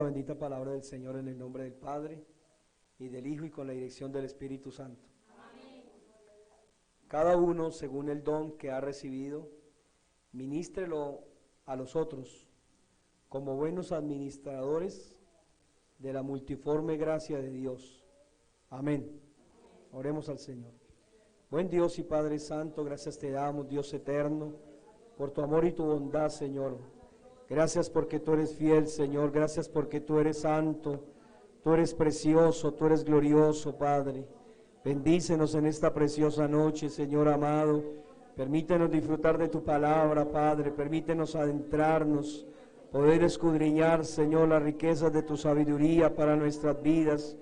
La bendita palabra del Señor en el nombre del Padre, y del Hijo, y con la dirección del Espíritu Santo. Amén. Cada uno, según el don que ha recibido, ministrelo a los otros, como buenos administradores de la multiforme gracia de Dios. Amén. Oremos al Señor. Buen Dios y Padre Santo, gracias te damos, Dios eterno, por tu amor y tu bondad, Señor. Gracias porque tú eres fiel, Señor. Gracias porque tú eres santo, tú eres precioso, tú eres glorioso, Padre. Bendícenos en esta preciosa noche, Señor amado. Permítenos disfrutar de tu palabra, Padre. Permítenos adentrarnos, poder escudriñar, Señor, las riquezas de tu sabiduría para nuestras vidas,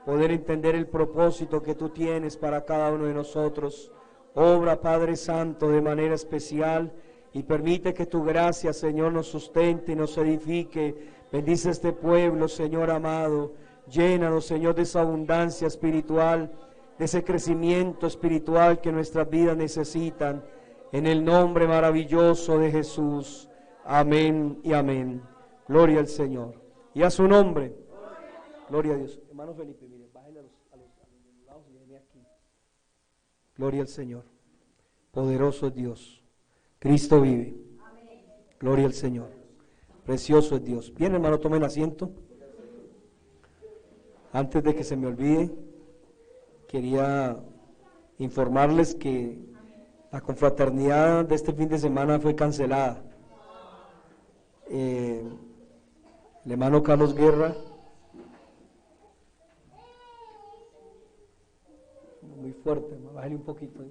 poder entender el propósito que tú tienes para cada uno de nosotros. Obra, Padre Santo, de manera especial, y permite que tu gracia, Señor, nos sustente y nos edifique. Bendice este pueblo, Señor amado. Llénanos, Señor, de esa abundancia espiritual, de ese crecimiento espiritual que nuestras vidas necesitan. En el nombre maravilloso de Jesús. Amén y amén. Gloria al Señor. Y a su nombre. Gloria a Dios. Hermano Felipe, mire, bájale a los lados y viene aquí. Gloria al Señor. Poderoso es Dios. Cristo vive. Amén. Gloria al Señor. Precioso es Dios. Bien, hermano, tomen asiento. Antes de que se me olvide, quería informarles que la confraternidad de este fin de semana fue cancelada. El hermano Carlos Guerra, muy fuerte, bájale un poquito.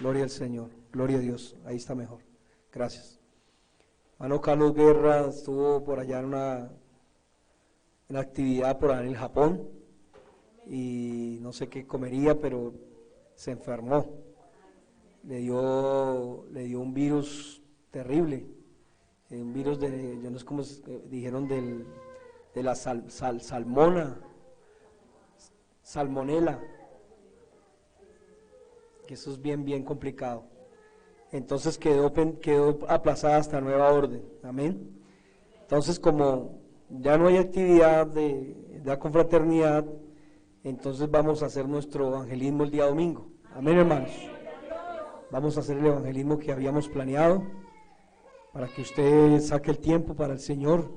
Gloria al Señor, gloria a Dios, ahí está mejor, gracias. Hermano Carlos Guerra estuvo por allá en una actividad por allá en el Japón, y no sé qué comería, pero se enfermó, le dio un virus terrible, un virus yo no sé cómo dijeron, de la salmonela, que eso es bien complicado. Entonces quedó aplazada hasta nueva orden. Amén. Entonces, como ya no hay actividad de la confraternidad, entonces vamos a hacer nuestro evangelismo el día domingo. Amén, hermanos. Vamos a hacer el evangelismo que habíamos planeado, para que usted saque el tiempo para el Señor.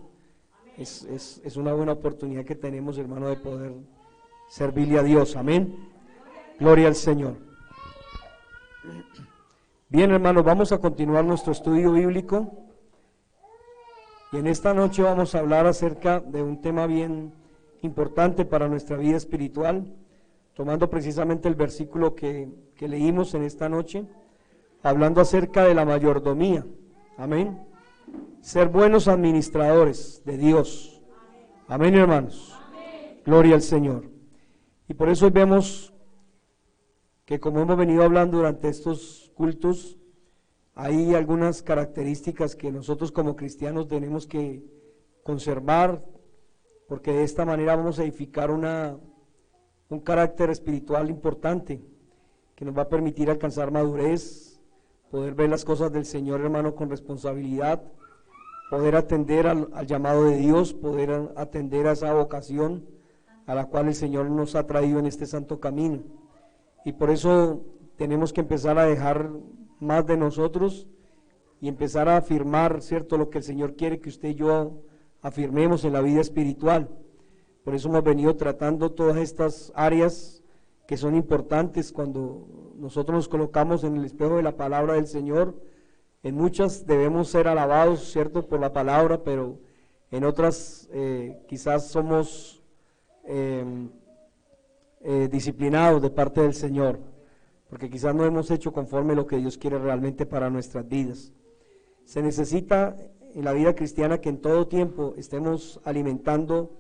Es una buena oportunidad que tenemos, hermano, de poder servirle a Dios. Amén. Gloria al Señor. Bien, hermanos, vamos a continuar nuestro estudio bíblico, y en esta noche vamos a hablar acerca de un tema bien importante para nuestra vida espiritual, tomando precisamente el versículo que leímos en esta noche, hablando acerca de la mayordomía. Amén. Ser buenos administradores de Dios. Amén, hermanos. Gloria al Señor. Y por eso hoy vemos que, como hemos venido hablando durante estos cultos, hay algunas características que nosotros como cristianos tenemos que conservar, porque de esta manera vamos a edificar un carácter espiritual importante, que nos va a permitir alcanzar madurez, poder ver las cosas del Señor, hermano, con responsabilidad, poder atender al llamado de Dios, poder atender a esa vocación a la cual el Señor nos ha traído en este santo camino. Y por eso tenemos que empezar a dejar más de nosotros y empezar a afirmar, ¿cierto?, lo que el Señor quiere que usted y yo afirmemos en la vida espiritual. Por eso hemos venido tratando todas estas áreas que son importantes cuando nosotros nos colocamos en el espejo de la palabra del Señor. En muchas debemos ser alabados, ¿cierto?, por la palabra, pero en otras quizás somos disciplinados de parte del Señor, porque quizás no hemos hecho conforme lo que Dios quiere realmente para nuestras vidas. Se necesita en la vida cristiana que en todo tiempo estemos alimentando,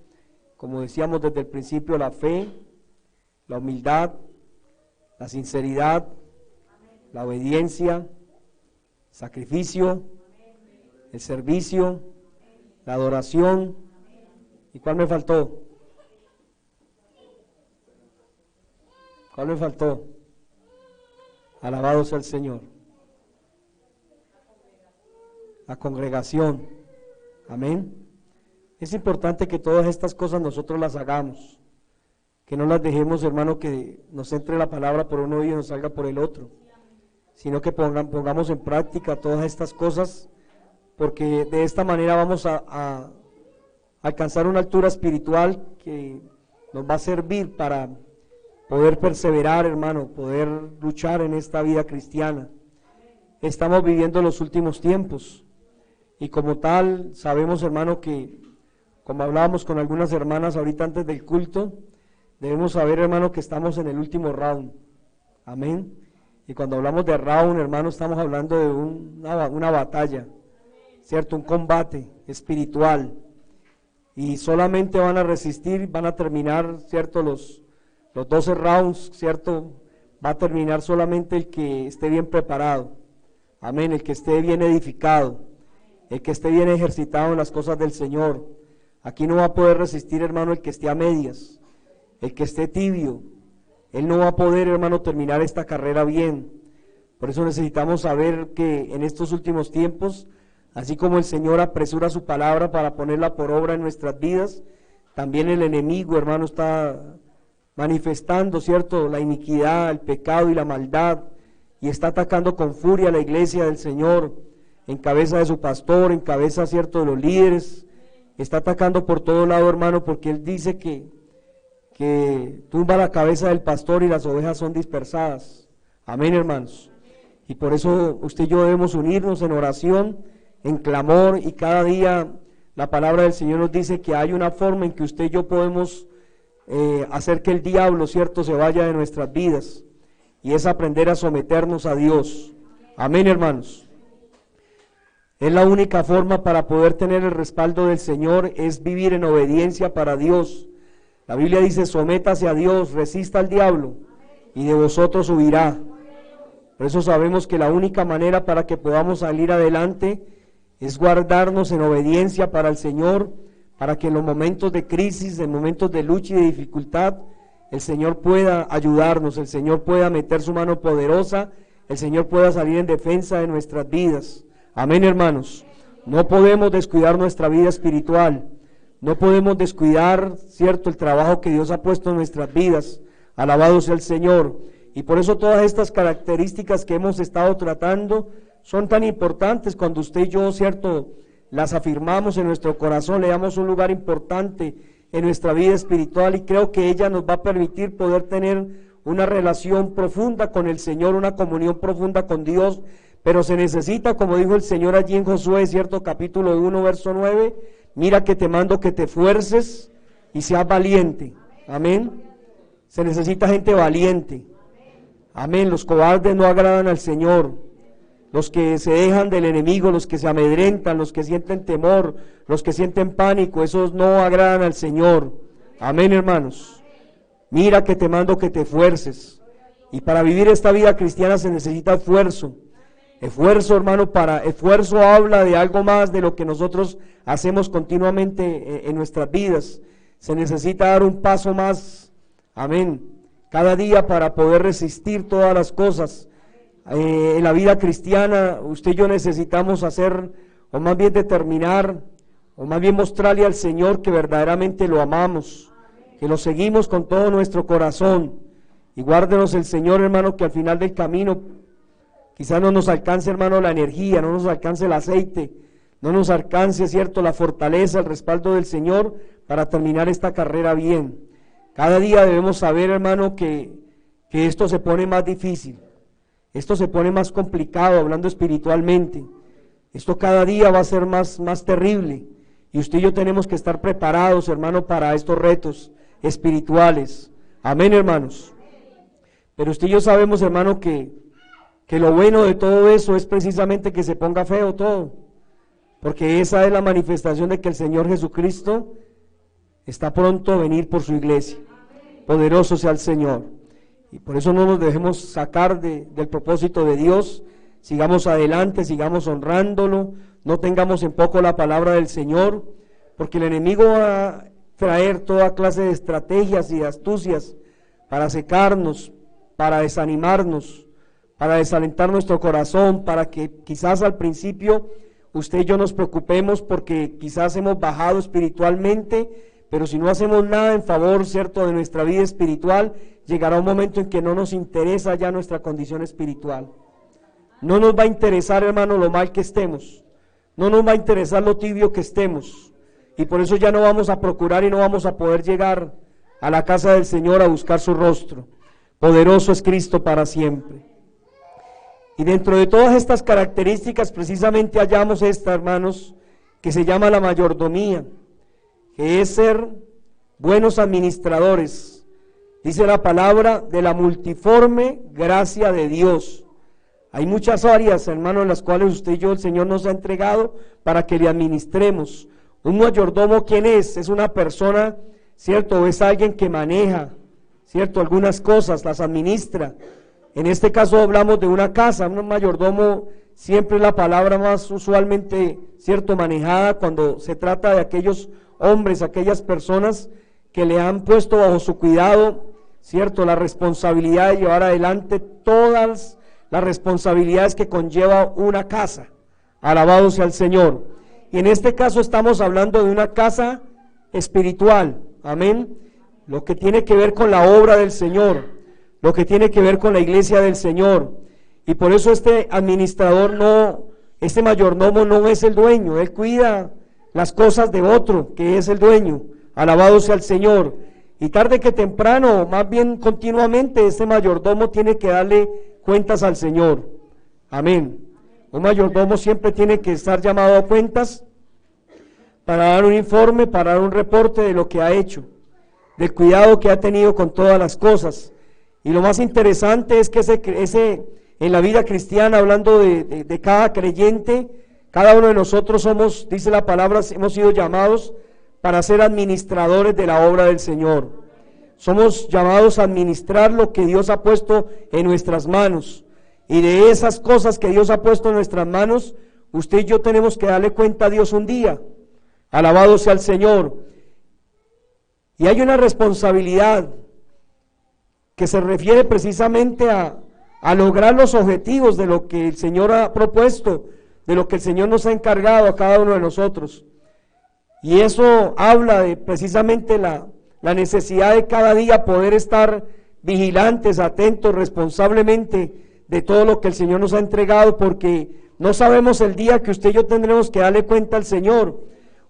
como decíamos desde el principio, la fe, la humildad, la sinceridad, la obediencia, sacrificio, el servicio, la adoración. ¿Y cuál me faltó? ¿Cuál me faltó? Alabado sea el Señor. La congregación. Amén. Es importante que todas estas cosas nosotros las hagamos, que no las dejemos, hermano, que nos entre la palabra por un oído y nos salga por el otro, sino que pongamos en práctica todas estas cosas, porque de esta manera vamos a alcanzar una altura espiritual que nos va a servir para poder perseverar, hermano, poder luchar en esta vida cristiana. Estamos viviendo los últimos tiempos y como tal sabemos, hermano, que como hablábamos con algunas hermanas ahorita antes del culto, debemos saber, hermano, que estamos en el último round. Amén. Y cuando hablamos de round, hermano, estamos hablando de una batalla, ¿cierto? Un combate espiritual. Y solamente van a resistir, van a terminar, ¿cierto? Los 12 rounds, ¿cierto? Va a terminar solamente el que esté bien preparado. Amén. El que esté bien edificado, el que esté bien ejercitado en las cosas del Señor. Aquí no va a poder resistir, hermano, el que esté a medias, el que esté tibio. Él no va a poder, hermano, terminar esta carrera bien. Por eso necesitamos saber que en estos últimos tiempos, así como el Señor apresura su palabra para ponerla por obra en nuestras vidas, también el enemigo, hermano, está manifestando, ¿cierto?, la iniquidad, el pecado y la maldad, y está atacando con furia a la iglesia del Señor, en cabeza de su pastor, en cabeza, ¿cierto?, de los líderes. Está atacando por todo lado, hermano, porque él dice que tumba la cabeza del pastor y las ovejas son dispersadas. Amén, hermanos. Y por eso usted y yo debemos unirnos en oración, en clamor, y cada día la palabra del Señor nos dice que hay una forma en que usted y yo podemos hacer que el diablo, ¿cierto?, se vaya de nuestras vidas, y es aprender a someternos a Dios. Amén, hermanos. Es la única forma para poder tener el respaldo del Señor, es vivir en obediencia para Dios. La Biblia dice, sométase a Dios, resista al diablo, y de vosotros huirá. Por eso sabemos que la única manera para que podamos salir adelante es guardarnos en obediencia para el Señor, para que en los momentos de crisis, en momentos de lucha y de dificultad, el Señor pueda ayudarnos, el Señor pueda meter su mano poderosa, el Señor pueda salir en defensa de nuestras vidas. Amén, hermanos. No podemos descuidar nuestra vida espiritual, no podemos descuidar, ¿cierto?, el trabajo que Dios ha puesto en nuestras vidas. Alabado sea el Señor. Y por eso todas estas características que hemos estado tratando son tan importantes cuando usted y yo, ¿cierto?, las afirmamos en nuestro corazón, le damos un lugar importante en nuestra vida espiritual, y creo que ella nos va a permitir poder tener una relación profunda con el Señor, una comunión profunda con Dios. Pero se necesita, como dijo el Señor allí en Josué, ¿cierto?, capítulo 1, verso 9, mira que te mando que te esfuerces y seas valiente. Amén. Se necesita gente valiente. Amén. Los cobardes no agradan al Señor. Los que se dejan del enemigo, los que se amedrentan, los que sienten temor, los que sienten pánico, esos no agradan al Señor. Amén, hermanos. Mira que te mando que te esfuerces. Y para vivir esta vida cristiana se necesita esfuerzo. Esfuerzo, hermano, esfuerzo habla de algo más de lo que nosotros hacemos continuamente en nuestras vidas. Se necesita dar un paso más, amén, cada día para poder resistir todas las cosas. En la vida cristiana, usted y yo necesitamos hacer, o más bien determinar, o más bien mostrarle al Señor que verdaderamente lo amamos, que lo seguimos con todo nuestro corazón. Y guárdenos el Señor, hermano, que al final del camino quizás no nos alcance, hermano, la energía, no nos alcance el aceite, no nos alcance, ¿cierto?, la fortaleza, el respaldo del Señor para terminar esta carrera bien. Cada día debemos saber, hermano, que esto se pone más difícil, esto se pone más complicado, hablando espiritualmente. Esto cada día va a ser más terrible, y usted y yo tenemos que estar preparados, hermano, para estos retos espirituales. Amén, hermanos. Pero usted y yo sabemos, hermano, que lo bueno de todo eso es precisamente que se ponga feo todo, porque esa es la manifestación de que el Señor Jesucristo está pronto a venir por su iglesia. Poderoso sea el Señor. Y por eso no nos dejemos sacar del propósito de Dios. Sigamos adelante, sigamos honrándolo, no tengamos en poco la palabra del Señor, porque el enemigo va a traer toda clase de estrategias y de astucias para secarnos, para desanimarnos, para desalentar nuestro corazón, para que quizás al principio usted y yo nos preocupemos porque quizás hemos bajado espiritualmente, pero si no hacemos nada en favor, ¿cierto?, de nuestra vida espiritual, llegará un momento en que no nos interesa ya nuestra condición espiritual. No nos va a interesar, hermano, lo mal que estemos. No nos va a interesar lo tibio que estemos. Y por eso ya no vamos a procurar y no vamos a poder llegar a la casa del Señor a buscar su rostro. Poderoso es Cristo para siempre. Y dentro de todas estas características precisamente hallamos esta, hermanos, que se llama la mayordomía, que es ser buenos administradores. Dice la palabra de la multiforme gracia de Dios. Hay muchas áreas, hermanos, en las cuales usted y yo, el Señor nos ha entregado para que le administremos. Un mayordomo, ¿quién es? Es una persona, ¿cierto? Es alguien que maneja, ¿cierto? Algunas cosas, las administra. En este caso hablamos de una casa. Un mayordomo siempre es la palabra más usualmente, ¿cierto?, manejada cuando se trata de aquellos hombres, aquellas personas que le han puesto bajo su cuidado, ¿cierto?, la responsabilidad de llevar adelante todas las responsabilidades que conlleva una casa. Alabado sea el Señor. Y en este caso estamos hablando de una casa espiritual, amén, lo que tiene que ver con la obra del Señor, lo que tiene que ver con la iglesia del Señor. Y por eso este administrador este mayordomo no es el dueño, él cuida las cosas de otro, que es el dueño. Alabado sea el Señor. Y tarde que temprano, más bien continuamente, este mayordomo tiene que darle cuentas al Señor. Amén. Un mayordomo siempre tiene que estar llamado a cuentas para dar un informe, para dar un reporte de lo que ha hecho, del cuidado que ha tenido con todas las cosas. Y lo más interesante es que en la vida cristiana, hablando de cada creyente, cada uno de nosotros somos, dice la palabra, hemos sido llamados para ser administradores de la obra del Señor. Somos llamados a administrar lo que Dios ha puesto en nuestras manos. Y de esas cosas que Dios ha puesto en nuestras manos, usted y yo tenemos que darle cuenta a Dios un día. Alabado sea el Señor. Y hay una responsabilidad que se refiere precisamente a lograr los objetivos de lo que el Señor ha propuesto, de lo que el Señor nos ha encargado a cada uno de nosotros. Y eso habla de precisamente la necesidad de cada día poder estar vigilantes, atentos, responsablemente de todo lo que el Señor nos ha entregado, porque no sabemos el día que usted y yo tendremos que darle cuenta al Señor.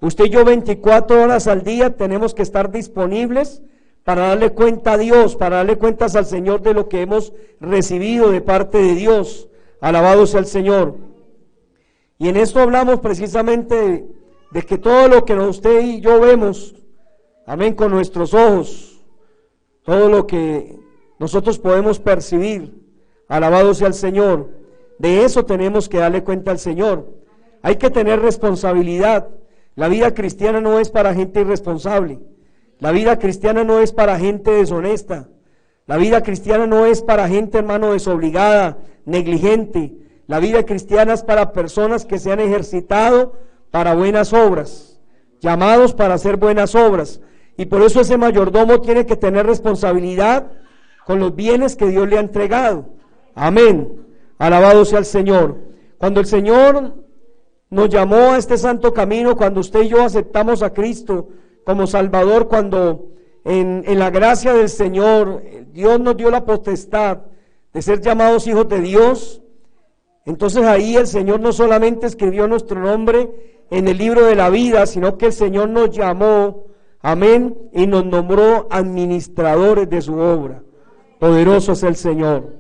Usted y yo 24 horas al día tenemos que estar disponibles para darle cuenta a Dios, para darle cuentas al Señor de lo que hemos recibido de parte de Dios. Alabado sea el Señor. Y en esto hablamos precisamente de que todo lo que usted y yo vemos, amén, con nuestros ojos, todo lo que nosotros podemos percibir, alabado sea el Señor, de eso tenemos que darle cuenta al Señor. Hay que tener responsabilidad. La vida cristiana no es para gente irresponsable. La vida cristiana no es para gente deshonesta. La vida cristiana no es para gente, hermano, desobligada, negligente. La vida cristiana es para personas que se han ejercitado para buenas obras, llamados para hacer buenas obras. Y por eso ese mayordomo tiene que tener responsabilidad con los bienes que Dios le ha entregado. Amén. Alabado sea el Señor. Cuando el Señor nos llamó a este santo camino, cuando usted y yo aceptamos a Cristo como Salvador, cuando en la gracia del Señor Dios nos dio la potestad de ser llamados hijos de Dios, entonces ahí el Señor no solamente escribió nuestro nombre en el libro de la vida, sino que el Señor nos llamó, amén, y nos nombró administradores de su obra. Poderoso es el Señor.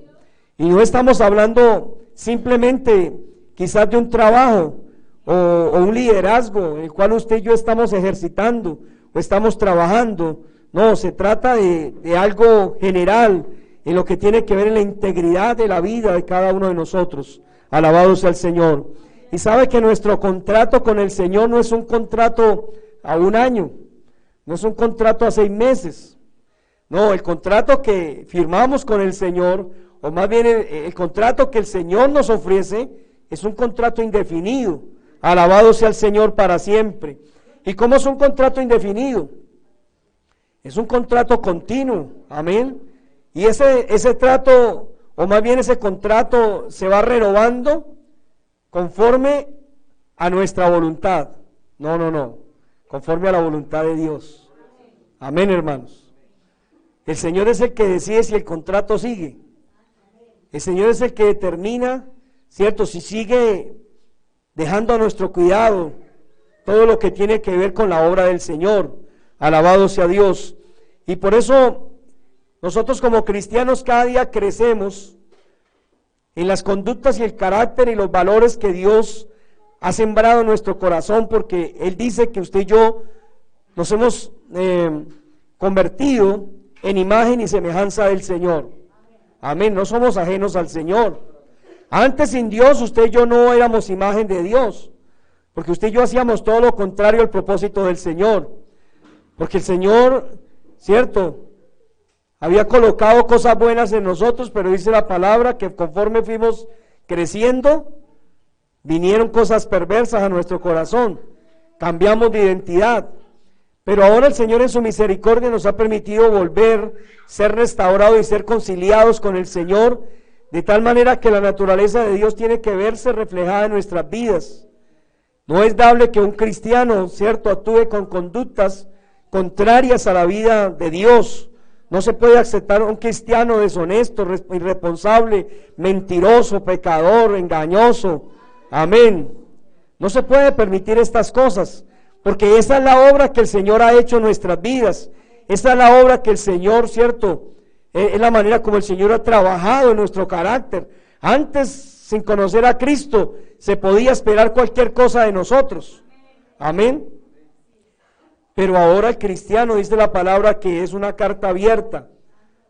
Y no estamos hablando simplemente quizás de un trabajo o un liderazgo en el cual usted y yo estamos ejercitando o estamos trabajando. No, se trata de algo general en lo que tiene que ver en la integridad de la vida de cada uno de nosotros. Alabado sea el Señor. Y sabe que nuestro contrato con el Señor no es un contrato a un año, no es un contrato a 6 meses. No, el contrato que firmamos con el Señor, o más bien el contrato que el Señor nos ofrece, es un contrato indefinido. Alabado sea el Señor para siempre. ¿Y cómo es un contrato indefinido? Es un contrato continuo, amén. Y ese trato, o más bien ese contrato, se va renovando conforme a nuestra voluntad. No, conforme a la voluntad de Dios. Amén, hermanos. El Señor es el que decide si el contrato sigue. El Señor es el que determina, ¿cierto?, si sigue dejando a nuestro cuidado todo lo que tiene que ver con la obra del Señor. Alabado sea Dios. Y por eso nosotros como cristianos cada día crecemos en las conductas y el carácter y los valores que Dios ha sembrado en nuestro corazón, porque Él dice que usted y yo nos hemos convertido en imagen y semejanza del Señor. Amén, no somos ajenos al Señor. Antes sin Dios usted y yo no éramos imagen de Dios, porque usted y yo hacíamos todo lo contrario al propósito del Señor, porque el Señor, cierto, había colocado cosas buenas en nosotros, pero dice la palabra que conforme fuimos creciendo, vinieron cosas perversas a nuestro corazón, cambiamos de identidad, pero ahora el Señor en su misericordia nos ha permitido volver, ser restaurados y ser conciliados con el Señor, de tal manera que la naturaleza de Dios tiene que verse reflejada en nuestras vidas. No es dable que un cristiano, cierto, actúe con conductas contrarias a la vida de Dios. No se puede aceptar un cristiano deshonesto, irresponsable, mentiroso, pecador, engañoso. Amén. No se puede permitir estas cosas, porque esa es la obra que el Señor ha hecho en nuestras vidas. Esa es la obra que el Señor, cierto, es la manera como el Señor ha trabajado en nuestro carácter. Antes, sin conocer a Cristo, se podía esperar cualquier cosa de nosotros. Amén. Pero ahora el cristiano, dice la palabra, que es una carta abierta.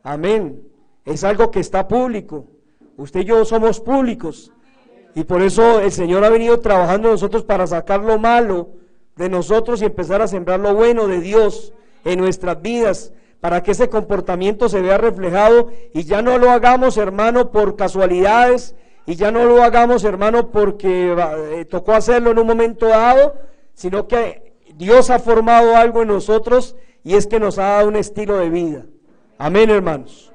Amén. Es algo que está público. Usted y yo somos públicos. Y por eso el Señor ha venido trabajando en nosotros para sacar lo malo de nosotros y empezar a sembrar lo bueno de Dios en nuestras vidas, para que ese comportamiento se vea reflejado y ya no lo hagamos, hermano, por casualidades, y ya no lo hagamos, hermano, porque tocó hacerlo en un momento dado, sino que Dios ha formado algo en nosotros y es que nos ha dado un estilo de vida. Amén, hermanos.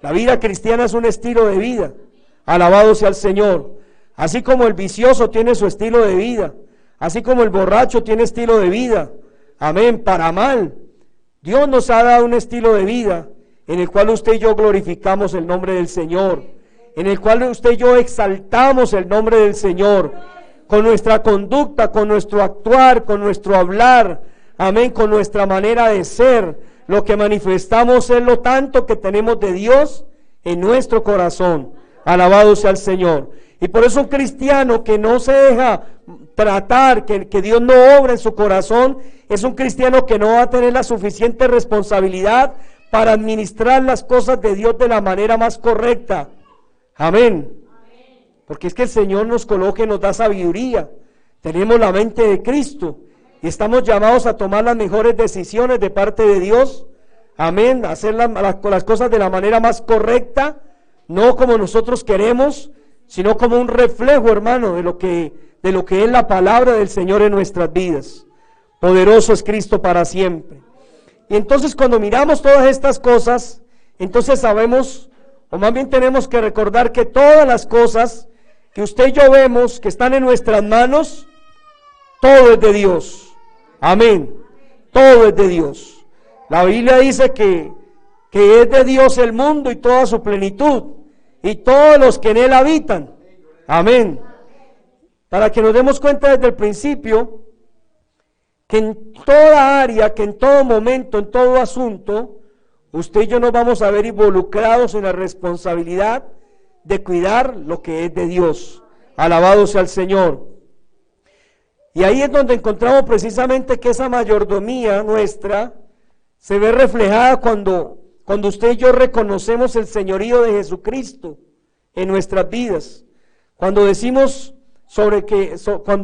La vida cristiana es un estilo de vida. Alabado sea el Señor. Así como el vicioso tiene su estilo de vida, así como el borracho tiene estilo de vida. Amén, para mal. Dios nos ha dado un estilo de vida en el cual usted y yo glorificamos el nombre del Señor, en el cual usted y yo exaltamos el nombre del Señor, con nuestra conducta, con nuestro actuar, con nuestro hablar, amén, con nuestra manera de ser. Lo que manifestamos es lo tanto que tenemos de Dios en nuestro corazón. Alabado sea el Señor. Y por eso un cristiano que no se deja tratar, que Dios no obra en su corazón, es un cristiano que no va a tener la suficiente responsabilidad para administrar las cosas de Dios de la manera más correcta. Amén. Porque es que el Señor nos coloca y nos da sabiduría. Tenemos la mente de Cristo y estamos llamados a tomar las mejores decisiones de parte de Dios. Amén. Hacer las cosas de la manera más correcta, no como nosotros queremos, sino como un reflejo, hermano, de lo que es la palabra del Señor en nuestras vidas. Poderoso es Cristo para siempre. Y entonces cuando miramos todas estas cosas, entonces sabemos, o más bien tenemos que recordar que todas las cosas que usted y yo vemos que están en nuestras manos, todo es de Dios. Amén. Todo es de Dios. La Biblia dice que es de Dios el mundo y toda su plenitud, y todos los que en él habitan. Amén. Para que nos demos cuenta desde el principio que en toda área, que en todo momento, en todo asunto, usted y yo nos vamos a ver involucrados en la responsabilidad de cuidar lo que es de Dios. Alabado sea el Señor. Y ahí es donde encontramos precisamente que esa mayordomía nuestra se ve reflejada cuando usted y yo reconocemos el señorío de Jesucristo en nuestras vidas. Cuando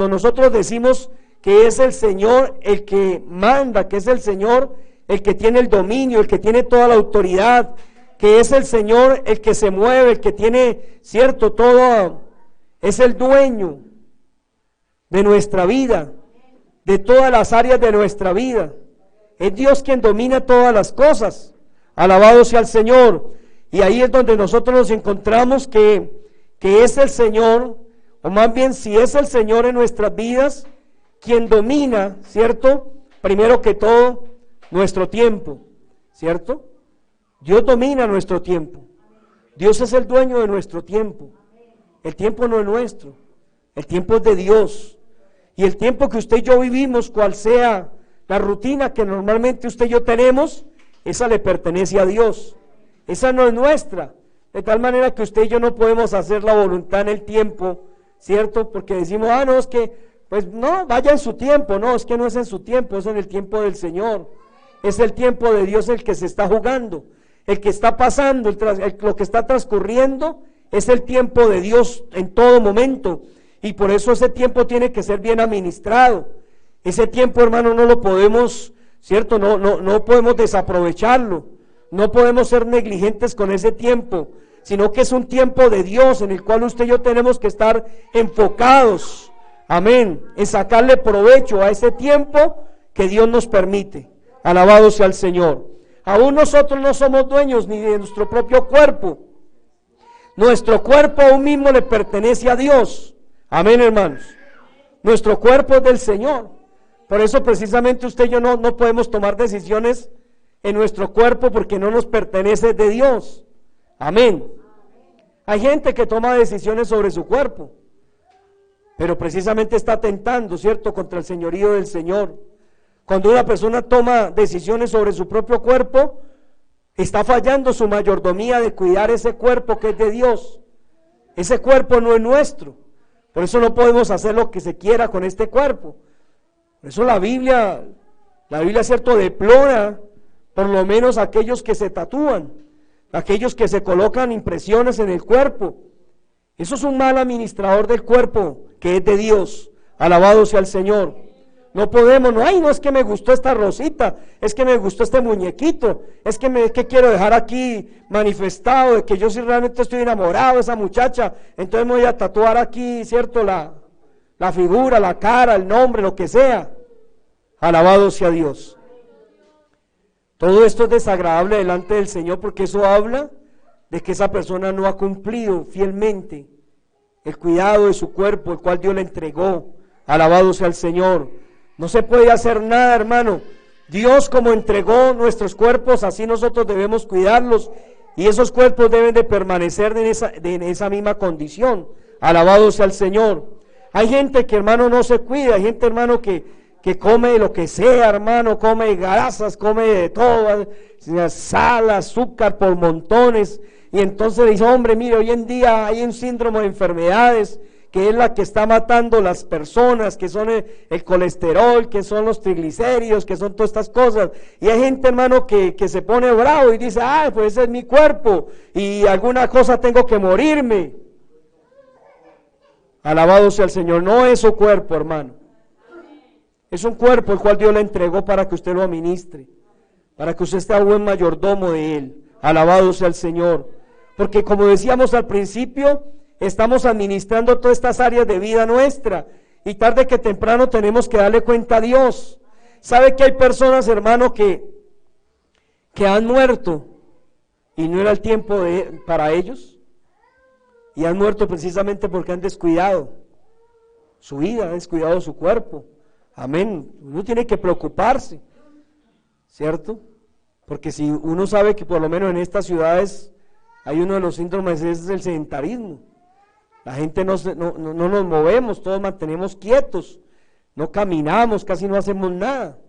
nosotros decimos que es el Señor el que manda, que es el Señor el que tiene el dominio, el que tiene toda la autoridad, que es el Señor el que se mueve, el que tiene, cierto, todo, es el dueño de nuestra vida, de todas las áreas de nuestra vida. Es Dios quien domina todas las cosas. Alabado sea el Señor. Y ahí es donde nosotros nos encontramos que es el Señor o más bien si es el Señor en nuestras vidas quien domina, ¿cierto? Primero que todo, nuestro tiempo, ¿cierto? Dios domina nuestro tiempo. Dios es el dueño de nuestro tiempo. El tiempo no es nuestro, el tiempo es de Dios. Y el tiempo que usted y yo vivimos, cual sea la rutina que normalmente usted y yo tenemos, esa le pertenece a Dios. Esa no es nuestra. De tal manera que usted y yo no podemos hacer la voluntad en el tiempo, ¿cierto? Porque decimos, no, es que, pues no, vaya en su tiempo. No, es que no es en su tiempo, es en el tiempo del Señor. Es el tiempo de Dios el que se está jugando. El que está pasando, lo que está transcurriendo, es el tiempo de Dios en todo momento. Y por eso ese tiempo tiene que ser bien administrado. Ese tiempo, hermano, no lo podemos, ¿cierto? No podemos desaprovecharlo. No podemos ser negligentes con ese tiempo, sino que es un tiempo de Dios en el cual usted y yo tenemos que estar enfocados, amén, en sacarle provecho a ese tiempo que Dios nos permite. Alabado sea el Señor. Aún nosotros no somos dueños ni de nuestro propio cuerpo. Nuestro cuerpo aún mismo le pertenece a Dios. Amén, hermanos. Nuestro cuerpo es del Señor. Por eso precisamente usted y yo no podemos tomar decisiones en nuestro cuerpo porque no nos pertenece de Dios. Amén. Hay gente que toma decisiones sobre su cuerpo, pero precisamente está atentando, ¿cierto?, contra el señorío del Señor. Cuando una persona toma decisiones sobre su propio cuerpo, está fallando su mayordomía de cuidar ese cuerpo que es de Dios. Ese cuerpo no es nuestro. Por eso no podemos hacer lo que se quiera con este cuerpo. Por eso la Biblia, ¿cierto?, deplora por lo menos aquellos que se tatúan, aquellos que se colocan impresiones en el cuerpo. Eso es un mal administrador del cuerpo que es de Dios. Alabado sea el Señor. No podemos, no es que me gustó esta rosita, es que me gustó este muñequito, es que quiero dejar aquí manifestado de que yo sí realmente estoy enamorado de esa muchacha, entonces me voy a tatuar aquí, ¿cierto?, la figura, la cara, el nombre, lo que sea. Alabado sea Dios. Todo esto es desagradable delante del Señor porque eso habla de que esa persona no ha cumplido fielmente el cuidado de su cuerpo, el cual Dios le entregó. Alabado sea el Señor. No se puede hacer nada, hermano. Dios, como entregó nuestros cuerpos, así nosotros debemos cuidarlos, y esos cuerpos deben de permanecer en esa misma condición. Alabado sea el Señor. Hay gente que, hermano, no se cuida. Hay gente, hermano, que come lo que sea, hermano, come grasas, come de todo, sal, azúcar por montones, y entonces dice, hombre, mire, hoy en día hay un síndrome de enfermedades que es la que está matando las personas, que son el colesterol, que son los triglicéridos, que son todas estas cosas. Y hay gente, hermano, que se pone bravo y dice, pues ese es mi cuerpo, y alguna cosa tengo que morirme. Alabado sea el Señor. No es su cuerpo, hermano. Es un cuerpo el cual Dios le entregó para que usted lo administre, para que usted sea buen mayordomo de él. Alabado sea el Señor. Porque como decíamos al principio, estamos administrando todas estas áreas de vida nuestra, y tarde que temprano tenemos que darle cuenta a Dios. ¿Sabe que hay personas, hermano, que han muerto y no era el tiempo para ellos? Y han muerto precisamente porque han descuidado su vida, han descuidado su cuerpo. Amén. Uno tiene que preocuparse, ¿cierto? Porque si uno sabe que por lo menos en estas ciudades hay uno de los síndromes, es el sedentarismo. La gente no nos movemos, todos mantenemos quietos, no caminamos, casi no hacemos nada.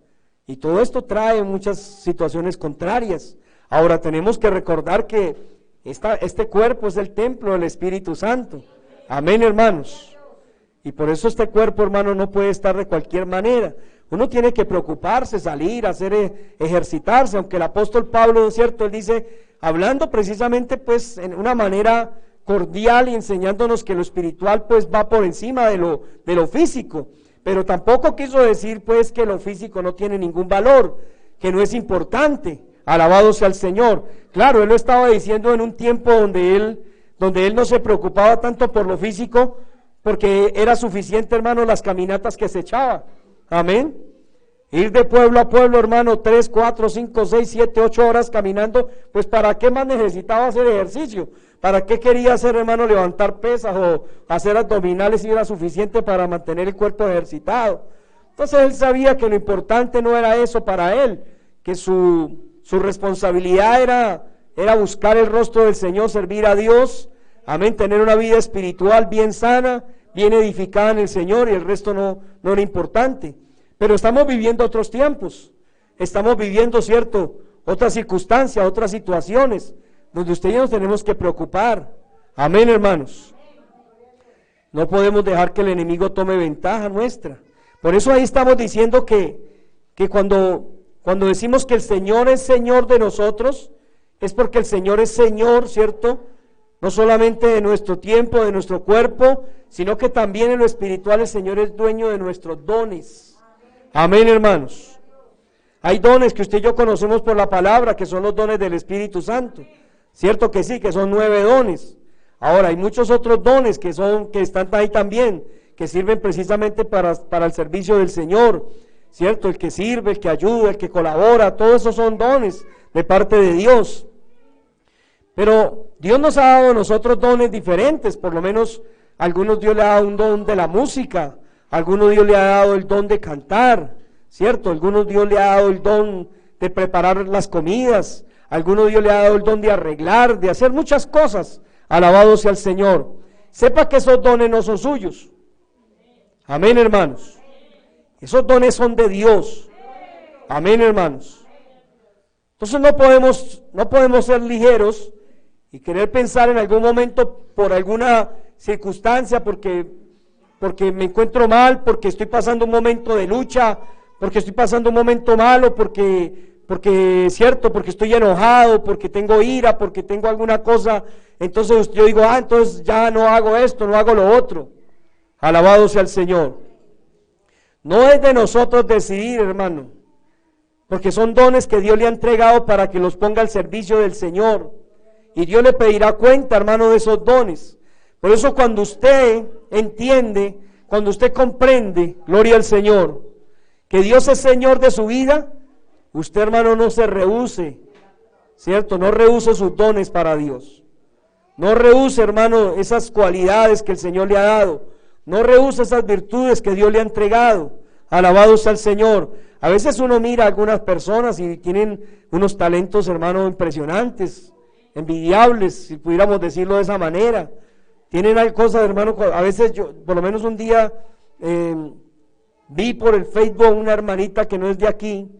Y todo esto trae muchas situaciones contrarias. Ahora tenemos que recordar que este cuerpo es el templo del Espíritu Santo. Amén, hermanos. Y por eso este cuerpo, hermano, no puede estar de cualquier manera. Uno tiene que preocuparse, salir, ejercitarse, aunque el apóstol Pablo, ¿cierto?, él dice, hablando precisamente pues en una manera cordial y enseñándonos que lo espiritual pues va por encima de lo físico, pero tampoco quiso decir pues que lo físico no tiene ningún valor, que no es importante. Alabado sea el Señor. Claro, él lo estaba diciendo en un tiempo donde él no se preocupaba tanto por lo físico, porque era suficiente, hermano, las caminatas que se echaba. Amén. Ir de pueblo a pueblo, hermano, 3, 4, 5, 6, 7, 8 horas caminando, pues ¿para qué más necesitaba hacer ejercicio? ¿Para qué quería hacer, hermano, levantar pesas o hacer abdominales si era suficiente para mantener el cuerpo ejercitado? Entonces él sabía que lo importante no era eso para él, que su responsabilidad era buscar el rostro del Señor, servir a Dios, amén, tener una vida espiritual bien sana, bien edificada en el Señor, y el resto no era importante. Pero estamos viviendo otros tiempos, estamos viviendo, cierto, otras circunstancias, otras situaciones, donde usted y yo nos tenemos que preocupar. Amén, hermanos. No podemos dejar que el enemigo tome ventaja nuestra. Por eso ahí estamos diciendo que cuando decimos que el Señor es Señor de nosotros, es porque el Señor es Señor, ¿cierto? No solamente de nuestro tiempo, de nuestro cuerpo, sino que también en lo espiritual el Señor es dueño de nuestros dones. Amén, hermanos. Hay dones que usted y yo conocemos por la palabra, que son los dones del Espíritu Santo. Cierto que sí, que son 9 dones. Ahora, hay muchos otros dones que están ahí también, que sirven precisamente para el servicio del Señor. Cierto, el que sirve, el que ayuda, el que colabora, todos esos son dones de parte de Dios. Pero Dios nos ha dado a nosotros dones diferentes, por lo menos a algunos Dios le ha dado un don de la música, a algunos Dios le ha dado el don de cantar, ¿cierto? A algunos Dios le ha dado el don de preparar las comidas, a algunos Dios le ha dado el don de arreglar, de hacer muchas cosas, alabado sea el Señor. Sepa que esos dones no son suyos. Amén, hermanos. Esos dones son de Dios. Amén, hermanos. Entonces no podemos ser ligeros y querer pensar en algún momento por alguna circunstancia, porque me encuentro mal, porque estoy pasando un momento de lucha, porque estoy pasando un momento malo, porque estoy enojado, porque tengo ira, porque tengo alguna cosa. Entonces yo digo, entonces ya no hago esto, no hago lo otro. Alabado sea el Señor. No es de nosotros decidir, hermano, porque son dones que Dios le ha entregado para que los ponga al servicio del Señor. Y Dios le pedirá cuenta, hermano, de esos dones. Por eso cuando usted entiende, cuando usted comprende, gloria al Señor, que Dios es Señor de su vida, usted, hermano, no se rehúse, ¿cierto? No rehúse sus dones para Dios. No rehúse, hermano, esas cualidades que el Señor le ha dado. No rehúse esas virtudes que Dios le ha entregado. Alabado sea el Señor. A veces uno mira a algunas personas y tienen unos talentos, hermano, impresionantes, envidiables, si pudiéramos decirlo de esa manera. Tienen cosas, hermano, a veces yo, por lo menos un día, vi por el Facebook una hermanita que no es de aquí,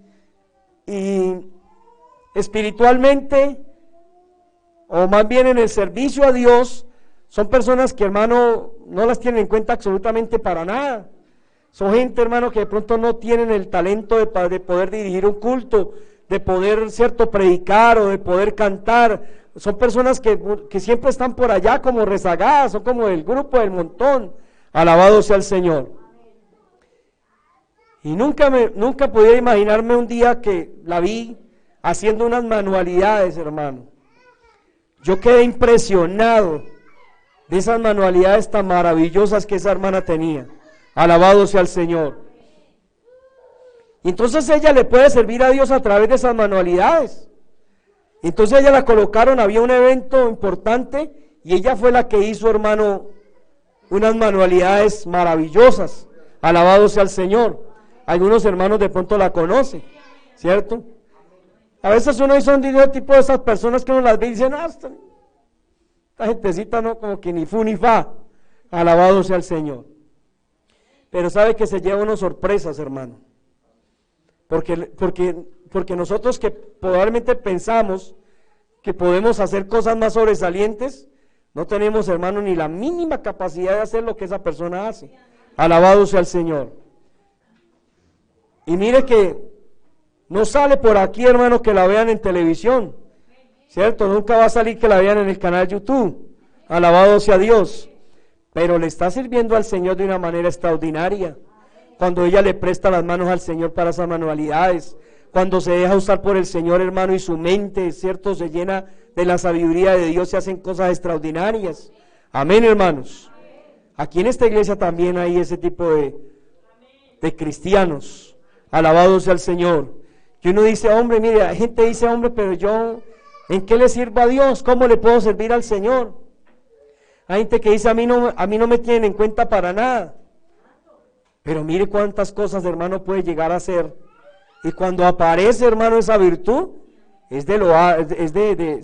y espiritualmente, o más bien en el servicio a Dios, son personas que, hermano, no las tienen en cuenta absolutamente para nada. Son gente, hermano, que de pronto no tienen el talento de poder dirigir un culto, de poder, cierto, predicar o de poder cantar. Son personas que siempre están por allá como rezagadas, son como el grupo del montón. Alabado sea el Señor. Y nunca podía imaginarme un día que la vi haciendo unas manualidades, hermano. Yo quedé impresionado de esas manualidades tan maravillosas que esa hermana tenía. Alabado sea el Señor. Y entonces ella le puede servir a Dios a través de esas manualidades. Entonces ella la colocaron, había un evento importante y ella fue la que hizo, hermano, unas manualidades maravillosas. Alabado sea el Señor. Algunos hermanos de pronto la conocen, ¿cierto? A veces uno dice un tipo de esas personas que uno las ve y dicen, esta gentecita no, como que ni fu ni fa. Alabado sea el Señor. Pero sabe que se lleva unas sorpresas, hermano. Porque nosotros que probablemente pensamos que podemos hacer cosas más sobresalientes, no tenemos, hermano, ni la mínima capacidad de hacer lo que esa persona hace. Alabado sea el Señor. Y mire que no sale por aquí, hermano, que la vean en televisión, ¿cierto? Nunca va a salir que la vean en el canal YouTube. Alabado sea Dios. Pero le está sirviendo al Señor de una manera extraordinaria. Cuando ella le presta las manos al Señor para esas manualidades, cuando se deja usar por el Señor, hermano, y su mente, ¿cierto?, se llena de la sabiduría de Dios, se hacen cosas extraordinarias. Amén, hermanos. Aquí en esta iglesia también hay ese tipo de cristianos. Alabado sea el Señor. Y uno dice, hombre, mire, la gente dice, hombre, pero yo ¿En qué le sirvo a Dios? ¿Cómo le puedo servir al Señor? Hay gente que dice, a mí no me tienen en cuenta para nada. Pero mire cuántas cosas, hermano, puede llegar a hacer. Y cuando aparece, hermano, esa virtud, es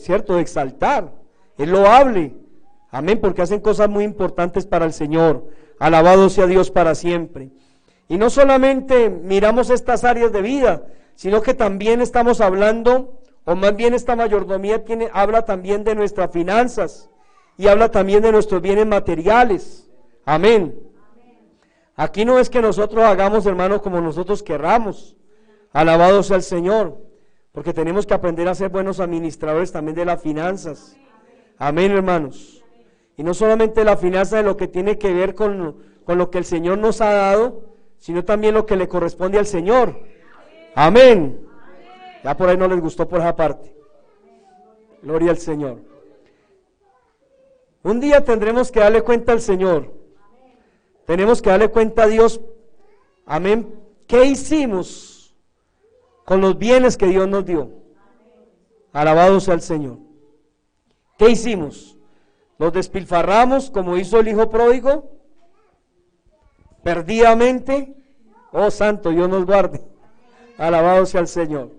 cierto, de exaltar. Es loable. Amén, porque hacen cosas muy importantes para el Señor. Alabado sea Dios para siempre. Y no solamente miramos estas áreas de vida, sino que también estamos hablando, o más bien esta mayordomía habla también de nuestras finanzas y habla también de nuestros bienes materiales. Amén. Aquí no es que nosotros hagamos, hermanos, como nosotros querramos. Alabado sea el Señor, porque tenemos que aprender a ser buenos administradores también de las finanzas. Amén, hermanos. Y no solamente la finanza de lo que tiene que ver con lo que el Señor nos ha dado, sino también lo que le corresponde al Señor. Amén. Ya por ahí no les gustó por esa parte. Gloria al Señor. Un día tendremos que darle cuenta al Señor. Tenemos que darle cuenta a Dios. Amén. ¿Qué hicimos con los bienes que Dios nos dio? Alabado sea el Señor. ¿Qué hicimos? ¿Los despilfarramos como hizo el hijo pródigo? Perdidamente. Oh santo, Dios nos guarde. Alabado sea el Señor.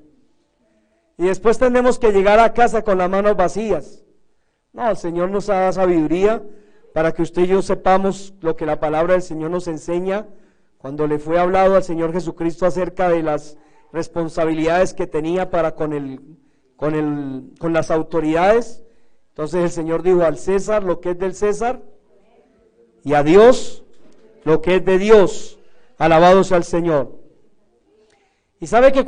Y después tendremos que llegar a casa con las manos vacías. No, el Señor nos da sabiduría para que usted y yo sepamos lo que la palabra del Señor nos enseña cuando le fue hablado al Señor Jesucristo acerca de las responsabilidades que tenía para con las autoridades. Entonces el Señor dijo: al César lo que es del César y a Dios lo que es de Dios. Alabado sea el Señor. Y sabe que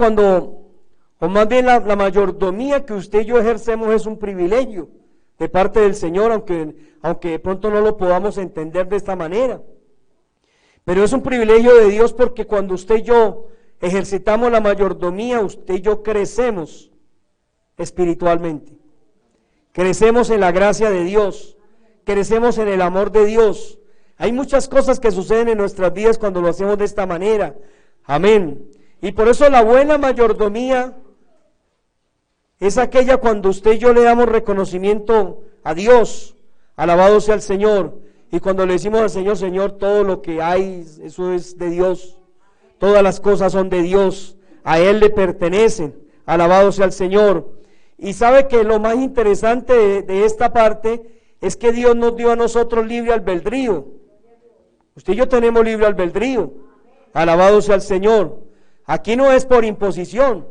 o más bien la mayordomía que usted y yo ejercemos es un privilegio de parte del Señor, aunque de pronto no lo podamos entender de esta manera. Pero es un privilegio de Dios, porque cuando usted y yo ejercitamos la mayordomía, usted y yo crecemos espiritualmente. Crecemos en la gracia de Dios, crecemos en el amor de Dios. Hay muchas cosas que suceden en nuestras vidas cuando lo hacemos de esta manera. Amén. Y por eso la buena mayordomía es aquella cuando usted y yo le damos reconocimiento a Dios. Alabado sea el Señor. Y cuando le decimos al Señor: Señor, todo lo que hay, eso es de Dios. Todas las cosas son de Dios. A Él le pertenecen. Alabado sea el Señor. Y sabe que lo más interesante de esta parte es que Dios nos dio a nosotros libre albedrío. Usted y yo tenemos libre albedrío. Alabado sea el Señor. Aquí no es por imposición.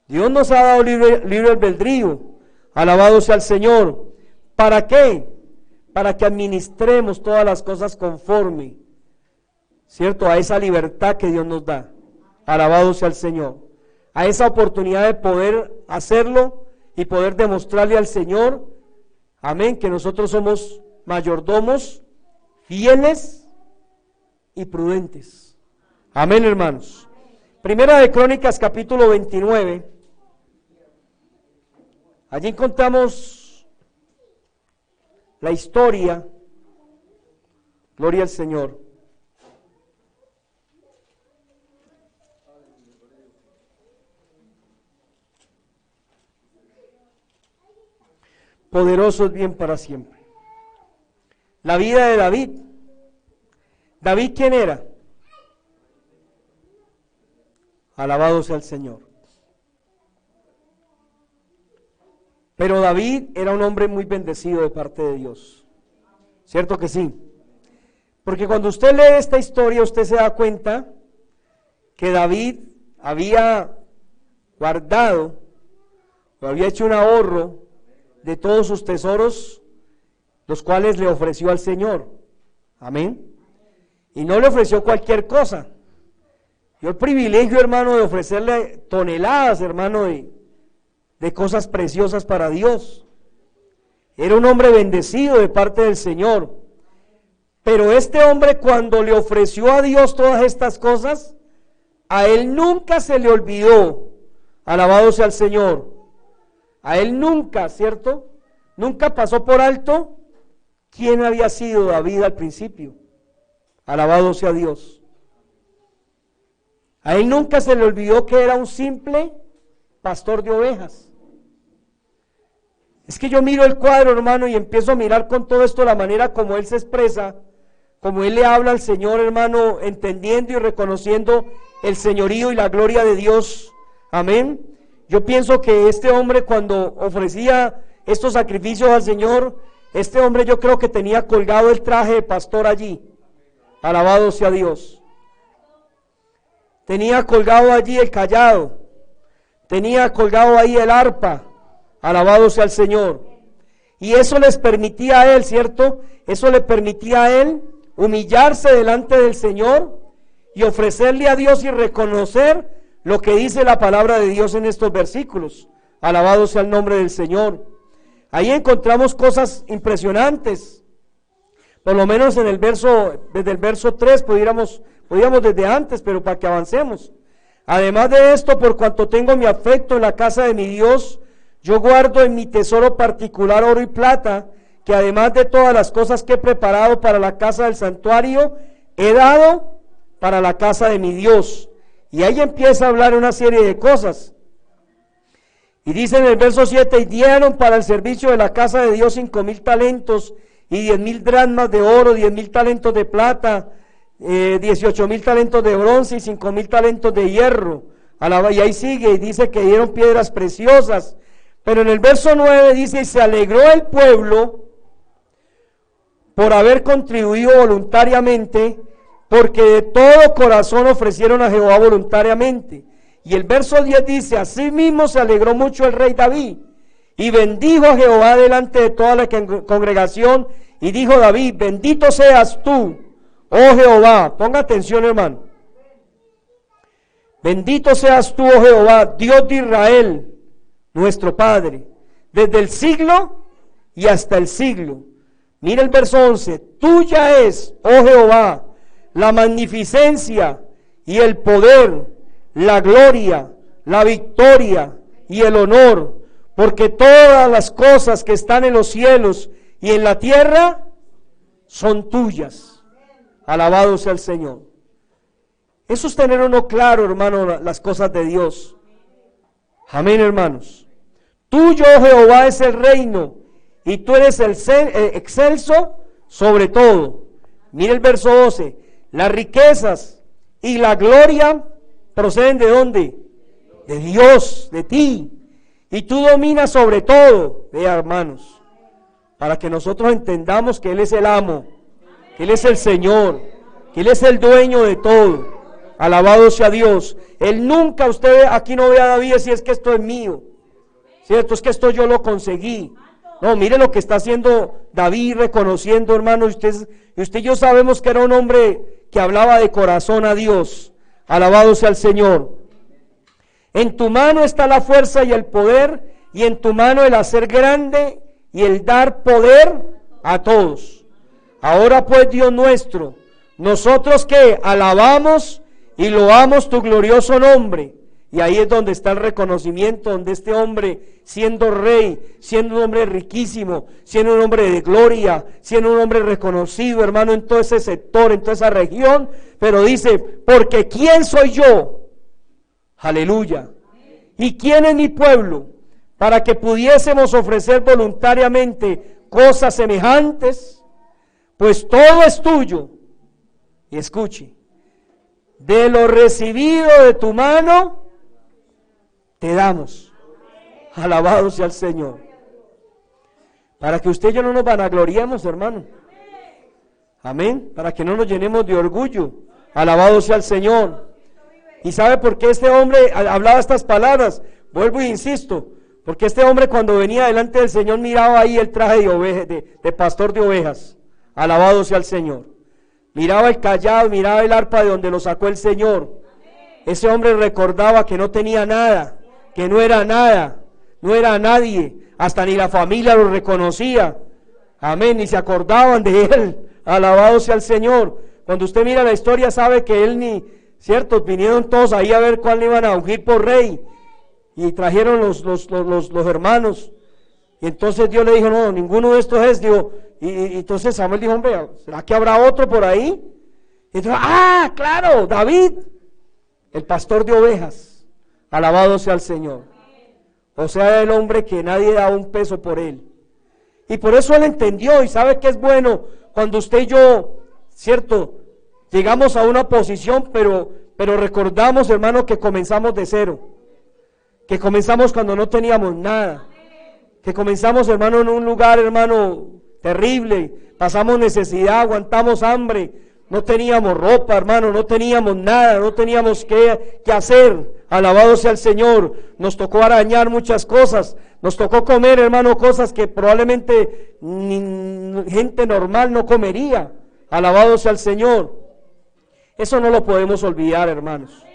Dios nos ha dado libre albedrío. Alabado sea el Señor. ¿Para qué? Para que administremos todas las cosas conforme, ¿cierto?, a esa libertad que Dios nos da. Alabado sea el Señor. A esa oportunidad de poder hacerlo y poder demostrarle al Señor, amén, que nosotros somos mayordomos fieles y prudentes. Amén, hermanos. Primera de Crónicas, capítulo 29. Allí encontramos la historia. Gloria al Señor. Poderoso es bien para siempre. La vida de David. ¿David quién era? Alabado sea el Señor. Pero David era un hombre muy bendecido de parte de Dios. ¿Cierto que sí? Porque cuando usted lee esta historia, usted se da cuenta que David había guardado o había hecho un ahorro de todos sus tesoros, los cuales le ofreció al Señor. Amén. Y no le ofreció cualquier cosa. Dio el privilegio, hermano, de ofrecerle toneladas, hermano, de cosas preciosas para Dios. Era un hombre bendecido de parte del Señor. Pero este hombre, cuando le ofreció a Dios todas estas cosas, a él nunca se le olvidó, alabado sea el Señor, a él nunca, ¿cierto?, nunca pasó por alto quién había sido David al principio. Alabado sea Dios. A él nunca se le olvidó que era un simple pastor de ovejas. Es que yo miro el cuadro, hermano, y empiezo a mirar con todo esto la manera como él se expresa, como él le habla al Señor, hermano, entendiendo y reconociendo el señorío y la gloria de Dios. Amén. Yo pienso que este hombre, cuando ofrecía estos sacrificios al Señor, este hombre yo creo que tenía colgado el traje de pastor allí. Alabado sea Dios. Tenía colgado allí el cayado. Tenía colgado ahí el arpa. Alabado sea el Señor. Y eso les permitía a él, ¿cierto? Eso le permitía a él humillarse delante del Señor y ofrecerle a Dios y reconocer lo que dice la palabra de Dios en estos versículos. Alabado sea el nombre del Señor. Ahí encontramos cosas impresionantes. Por lo menos en el verso, desde el verso 3, podríamos desde antes, pero para que avancemos. Además de esto, por cuanto tengo mi afecto en la casa de mi Dios, yo guardo en mi tesoro particular oro y plata, que además de todas las cosas que he preparado para la casa del santuario, he dado para la casa de mi Dios. Y ahí empieza a hablar una serie de cosas. Y dice en el verso 7, y dieron para el servicio de la casa de Dios 5,000 talentos y 10,000 dracmas de oro, 10,000 talentos de plata, 18,000 talentos de bronce y 5,000 talentos de hierro. Y ahí sigue y dice que dieron piedras preciosas. Pero en el verso 9 dice, y se alegró el pueblo por haber contribuido voluntariamente, porque de todo corazón ofrecieron a Jehová voluntariamente. Y el verso 10 dice, asimismo se alegró mucho el rey David, y bendijo a Jehová delante de toda la congregación, y dijo David, bendito seas tú, oh Jehová. Ponga atención, hermano. Bendito seas tú, oh Jehová, Dios de Israel, nuestro Padre, desde el siglo y hasta el siglo. Mira el verso 11, tuya es, oh Jehová, la magnificencia y el poder, la gloria, la victoria y el honor, porque todas las cosas que están en los cielos y en la tierra son tuyas. Alabado sea el Señor. Eso es tener uno claro, hermano, las cosas de Dios. Amén, hermanos. Tuyo, oh Jehová, es el reino, y tú eres el excelso sobre todo. Mira el verso 12. Las riquezas y la gloria proceden ¿de dónde? De Dios, de ti. Y tú dominas sobre todo. Vea, hermanos, para que nosotros entendamos que Él es el amo, que Él es el Señor, que Él es el dueño de todo. Alabado sea Dios. Él nunca, usted aquí no ve a David si es que esto es mío, cierto, es que esto yo lo conseguí. No, mire lo que está haciendo David, reconociendo, hermano, usted y yo sabemos que era un hombre que hablaba de corazón a Dios. Alabado sea el Señor. En tu mano está la fuerza y el poder, y en tu mano el hacer grande y el dar poder a todos. Ahora pues, Dios nuestro, nosotros que alabamos y loamos tu glorioso nombre. Y ahí es donde está el reconocimiento, donde este hombre, siendo rey, siendo un hombre riquísimo, siendo un hombre de gloria, siendo un hombre reconocido, hermano, en todo ese sector, en toda esa región, pero dice, porque ¿quién soy yo? Aleluya. ¿Y quién es mi pueblo? Para que pudiésemos ofrecer voluntariamente cosas semejantes, pues todo es tuyo. Y escuche, de lo recibido de tu mano, te damos. Alabado sea el Señor. Para que usted y yo no nos vanagloriemos, hermano. Amén. Para que no nos llenemos de orgullo. Alabado sea el Señor. ¿Y sabe por qué este hombre hablaba estas palabras? Vuelvo e insisto. Porque este hombre cuando venía delante del Señor miraba ahí el traje de pastor de ovejas. Alabado sea el Señor. Miraba el cayado, miraba el arpa de donde lo sacó el Señor. Ese hombre recordaba que no tenía nada, que no era nada, no era nadie, hasta ni la familia lo reconocía. Amén, ni se acordaban de él. Alabado sea el Señor. Cuando usted mira la historia sabe que él ni, cierto, vinieron todos ahí a ver cuál le iban a ungir por rey. Y trajeron los hermanos. Y entonces Dios le dijo, no, ninguno de estos es, digo. Y entonces Samuel dijo, hombre, ¿será que habrá otro por ahí? Y entonces, claro, David, el pastor de ovejas. Alabado sea el Señor. O sea, el hombre que nadie daba un peso por él. Y por eso él entendió y sabe que es bueno cuando usted y yo, cierto, llegamos a una posición, pero recordamos, hermano, que comenzamos de cero. Que comenzamos cuando no teníamos nada. Que comenzamos, hermano, en un lugar, hermano, terrible. Pasamos necesidad, aguantamos hambre. No teníamos ropa, hermano, no teníamos nada, no teníamos qué hacer. Alabado sea el Señor. Nos tocó arañar muchas cosas. Nos tocó comer, hermano, cosas que probablemente gente normal no comería. Alabado sea el Señor. Eso no lo podemos olvidar, hermanos.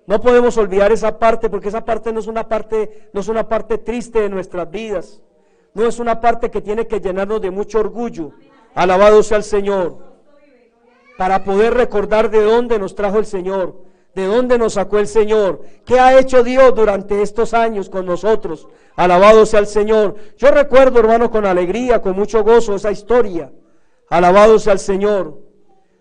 No podemos olvidar esa parte, porque esa parte no es una parte triste de nuestras vidas. No es una parte que tiene que llenarnos de mucho orgullo. Alabado sea el Señor. Para poder recordar de dónde nos trajo el Señor, de dónde nos sacó el Señor, qué ha hecho Dios durante estos años con nosotros. Alabado sea el Señor. Yo recuerdo, hermano, con alegría, con mucho gozo esa historia. Alabado sea el Señor.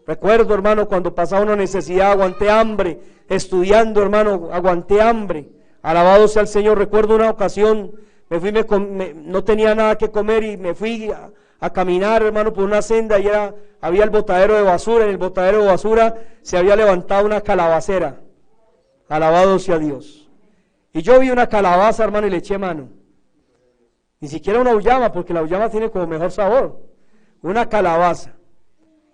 Recuerdo, hermano, cuando pasaba una necesidad, aguanté hambre, estudiando, hermano, aguanté hambre. Alabado sea el Señor. Recuerdo una ocasión, no tenía nada que comer y me fui a caminar, hermano, por una senda y había el botadero de basura. En el botadero de basura se había levantado una calabacera. Alabado sea Dios. Y yo vi una calabaza, hermano, y le eché mano. Ni siquiera una auyama, porque la auyama tiene como mejor sabor. Una calabaza.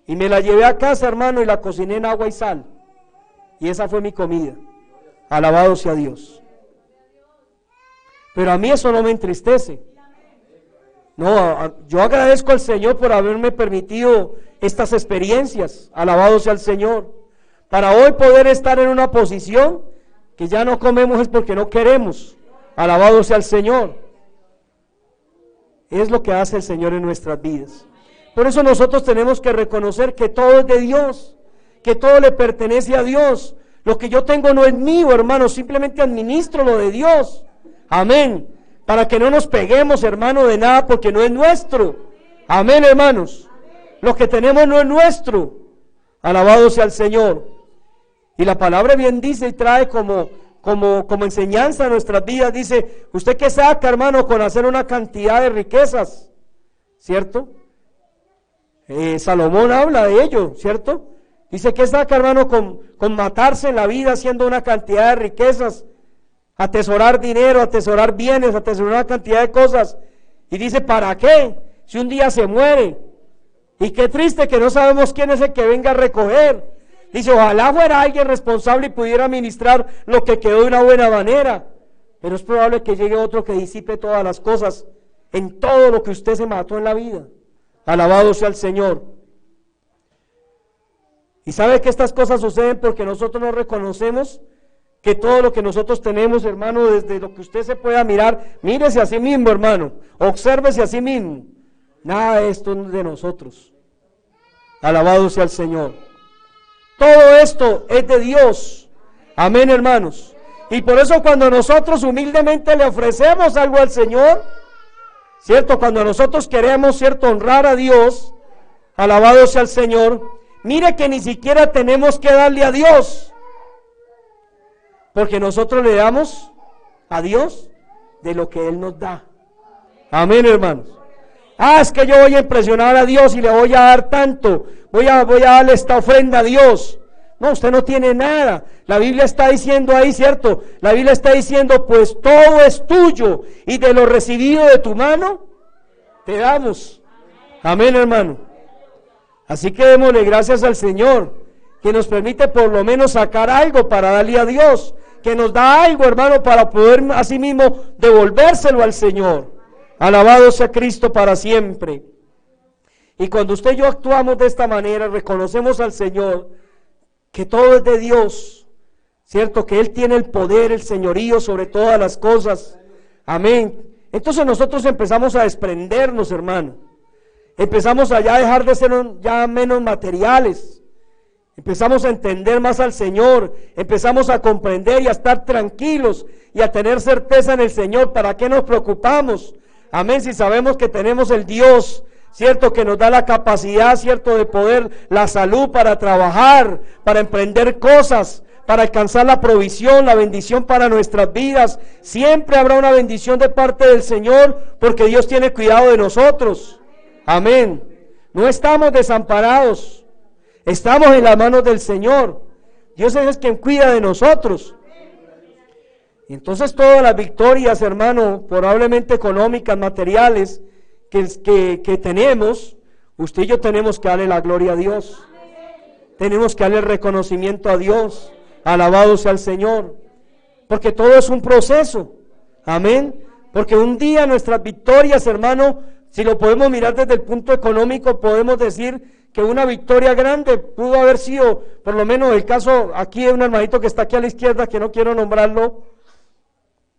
Y me la llevé a casa, hermano, y la cociné en agua y sal. Y esa fue mi comida. Alabado sea Dios. Pero a mí eso no me entristece. No, yo agradezco al Señor por haberme permitido estas experiencias. Alabado sea el Señor. Para hoy poder estar en una posición que ya no comemos es porque no queremos. Alabado sea el Señor. Es lo que hace el Señor en nuestras vidas. Por eso nosotros tenemos que reconocer que todo es de Dios, que todo le pertenece a Dios. Lo que yo tengo no es mío, hermano, simplemente administro lo de Dios. Amén. Para que no nos peguemos, hermano, de nada porque no es nuestro. Amén, hermanos. Lo que tenemos no es nuestro. Alabado sea el Señor. Y la palabra bien dice y trae como enseñanza a nuestras vidas. Dice, ¿usted qué saca, hermano, con hacer una cantidad de riquezas? ¿Cierto? Salomón habla de ello, ¿cierto? Dice, ¿qué saca, hermano, con matarse en la vida haciendo una cantidad de riquezas? Atesorar dinero, atesorar bienes, atesorar una cantidad de cosas. Y dice, ¿para qué? Si un día se muere. Y qué triste que no sabemos quién es el que venga a recoger. Dice, ojalá fuera alguien responsable y pudiera administrar lo que quedó de una buena manera. Pero es probable que llegue otro que disipe todas las cosas en todo lo que usted se mató en la vida. Alabado sea el Señor. Y sabe que estas cosas suceden porque nosotros no reconocemos que todo lo que nosotros tenemos, hermano, desde lo que usted se pueda mirar, mírese a sí mismo, hermano, obsérvese a sí mismo. Nada de esto es de nosotros. Alabado sea el Señor. Todo esto es de Dios. Amén, hermanos. Y por eso cuando nosotros humildemente le ofrecemos algo al Señor, ¿cierto? Cuando nosotros queremos, ¿cierto?, honrar a Dios, alabado sea el Señor, mire que ni siquiera tenemos que darle a Dios, porque nosotros le damos a Dios de lo que Él nos da. Amén, hermanos. Es que yo voy a impresionar a Dios y le voy a dar tanto, voy a darle esta ofrenda a Dios. No, usted no tiene nada. La Biblia está diciendo ahí, ¿cierto? La Biblia está diciendo, pues todo es tuyo y de lo recibido de tu mano, te damos. Amén, hermano. Así que démosle gracias al Señor, que nos permite por lo menos sacar algo para darle a Dios, que nos da algo, hermano, para poder así mismo devolvérselo al Señor. Alabado sea Cristo para siempre. Y cuando usted y yo actuamos de esta manera, reconocemos al Señor, que todo es de Dios, ¿cierto? Que Él tiene el poder, el señorío sobre todas las cosas. Amén. Entonces nosotros empezamos a desprendernos, hermano. Empezamos a ya dejar de ser ya menos materiales. Empezamos a entender más al Señor. Empezamos a comprender y a estar tranquilos y a tener certeza en el Señor. ¿Para qué nos preocupamos? Amén, si sabemos que tenemos el Dios, ¿cierto?, que nos da la capacidad, ¿cierto?, de poder, la salud para trabajar, para emprender cosas, para alcanzar la provisión, la bendición para nuestras vidas. Siempre habrá una bendición de parte del Señor, porque Dios tiene cuidado de nosotros. Amén. No estamos desamparados, estamos en las manos del Señor. Dios es quien cuida de nosotros. Y entonces todas las victorias, hermano, probablemente económicas, materiales, que tenemos, usted y yo tenemos que darle la gloria a Dios. Tenemos que darle el reconocimiento a Dios. Alabado sea el Señor. Porque todo es un proceso. Amén. Porque un día nuestras victorias, hermano, si lo podemos mirar desde el punto económico, podemos decir que una victoria grande pudo haber sido, por lo menos el caso aquí de un hermanito que está aquí a la izquierda, que no quiero nombrarlo.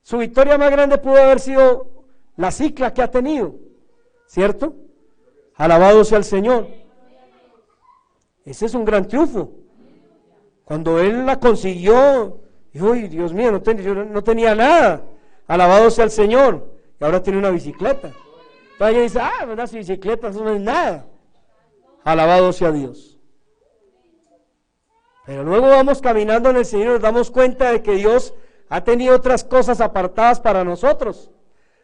Su victoria más grande pudo haber sido la cicla que ha tenido, ¿cierto? Alabado sea el Señor. Ese es un gran triunfo. Cuando él la consiguió, dijo, uy, Dios mío, yo no tenía nada. Alabado sea el Señor. Y ahora tiene una bicicleta. Entonces ella dice, unas bicicletas, eso no es nada. Alabado sea Dios. Pero luego vamos caminando en el Señor y nos damos cuenta de que Dios ha tenido otras cosas apartadas para nosotros.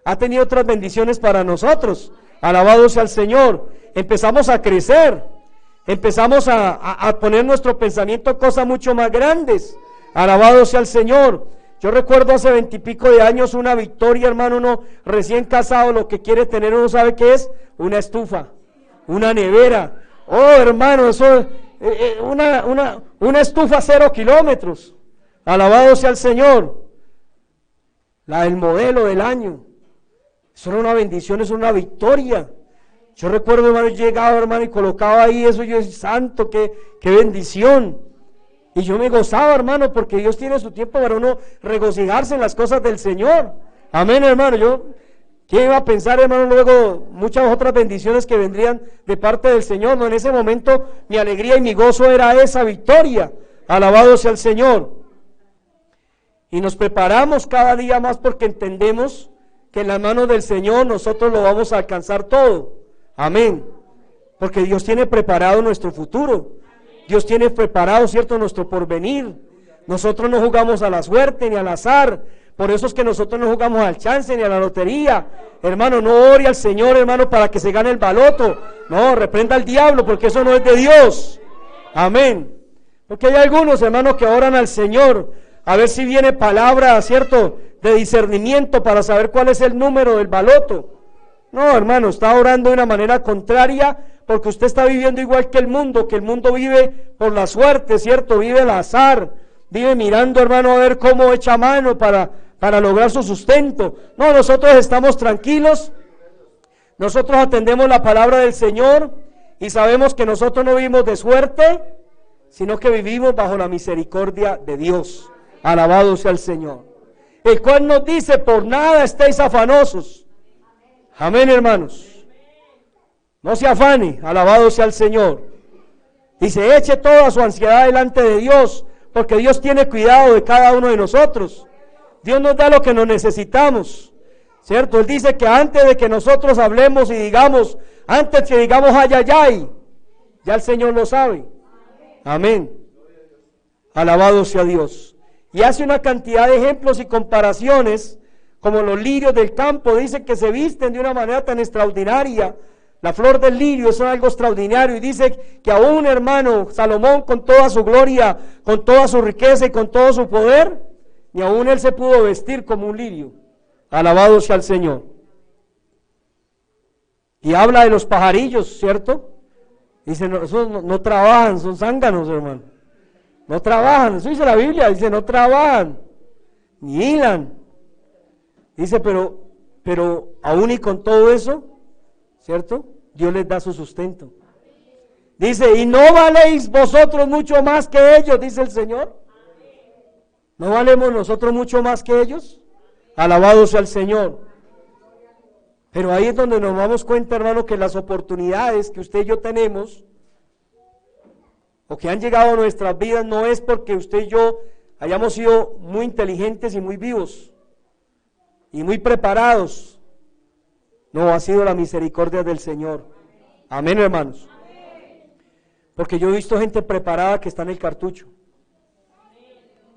Ha tenido otras bendiciones para nosotros. Alabado sea el Señor. Empezamos a crecer. Empezamos a poner nuestro pensamiento en cosas mucho más grandes. Alabado sea el Señor. Yo recuerdo hace 20 y pico de años una victoria, hermano. Uno recién casado, lo que quiere tener, uno sabe qué es: una estufa, una nevera. Oh, hermano, eso una estufa 0 kilómetros. Alabado sea el Señor. La del modelo del año. Eso era una bendición, es una victoria. Yo recuerdo, hermano, llegaba, hermano, y colocaba ahí eso. Yo decía, santo, qué bendición. Y yo me gozaba, hermano, porque Dios tiene su tiempo para uno regocijarse en las cosas del Señor. Amén, hermano. ¿Quién iba a pensar, hermano, luego muchas otras bendiciones que vendrían de parte del Señor? No, en ese momento mi alegría y mi gozo era esa victoria. Alabado sea el Señor. Y nos preparamos cada día más porque entendemos que en las manos del Señor nosotros lo vamos a alcanzar todo. Amén. Porque Dios tiene preparado nuestro futuro. Dios tiene preparado, ¿cierto?, nuestro porvenir. Nosotros no jugamos a la suerte ni al azar. Por eso es que nosotros no jugamos al chance ni a la lotería. Hermano, no ore al Señor, hermano, para que se gane el baloto. No, reprenda al diablo, porque eso no es de Dios. Amén. Porque hay algunos, hermanos, que oran al Señor a ver si viene palabra, ¿cierto?, de discernimiento para saber cuál es el número del baloto. No, hermano, está orando de una manera contraria, porque usted está viviendo igual que el mundo vive por la suerte, ¿cierto? Vive al azar, vive mirando, hermano, a ver cómo echa mano para lograr su sustento. No, nosotros estamos tranquilos, nosotros atendemos la palabra del Señor y sabemos que nosotros no vivimos de suerte, sino que vivimos bajo la misericordia de Dios. Alabado sea el Señor. El cual nos dice, por nada estéis afanosos. Amén, hermanos. No se afane, alabado sea el Señor. Dice, eche toda su ansiedad delante de Dios, porque Dios tiene cuidado de cada uno de nosotros. Dios nos da lo que nos necesitamos, ¿cierto? Él dice que antes de que nosotros hablemos y digamos, antes que digamos ay, ay, ay, ya el Señor lo sabe. Amén. Alabado sea Dios. Y hace una cantidad de ejemplos y comparaciones, como los lirios del campo. Dice que se visten de una manera tan extraordinaria. La flor del lirio es algo extraordinario. Y dice que aún, hermano, Salomón, con toda su gloria, con toda su riqueza y con todo su poder, ni aún él se pudo vestir como un lirio. Alabado sea el Señor. Y habla de los pajarillos, ¿cierto? Dice, no, esos no trabajan, son zánganos, hermano. No trabajan, eso dice la Biblia, dice, no trabajan, ni hilan. Dice, pero aún y con todo eso, ¿cierto? Dios les da su sustento. Dice, y no valéis vosotros mucho más que ellos, dice el Señor. ¿No valemos nosotros mucho más que ellos? Alabado sea el Señor. Pero ahí es donde nos damos cuenta, hermano, que las oportunidades que usted y yo tenemos, o que han llegado a nuestras vidas, no es porque usted y yo hayamos sido muy inteligentes y muy vivos y muy preparados. No, ha sido la misericordia del Señor. Amén, hermanos. Porque yo he visto gente preparada que está en el cartucho.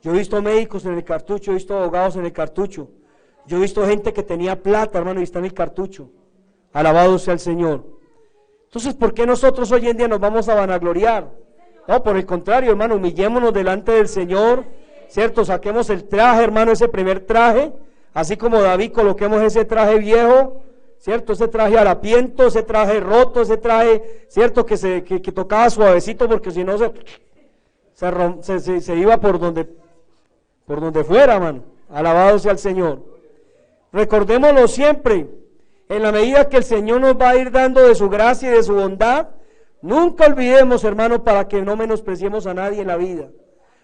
Yo he visto médicos en el cartucho, he visto abogados en el cartucho. Yo he visto gente que tenía plata, hermano, y está en el cartucho. Alabado sea el Señor. Entonces, ¿por qué nosotros hoy en día nos vamos a vanagloriar? No, por el contrario, hermano, humillémonos delante del Señor, ¿cierto? Saquemos el traje, hermano, ese primer traje, así como David, coloquemos ese traje viejo, ¿cierto? Ese traje harapiento, ese traje roto, ese traje, ¿cierto? Que tocaba suavecito, porque si no se iba por donde fuera, hermano. Alabado sea el Señor. Recordémoslo siempre, en la medida que el Señor nos va a ir dando de su gracia y de su bondad, nunca olvidemos, hermano, para que no menospreciemos a nadie en la vida,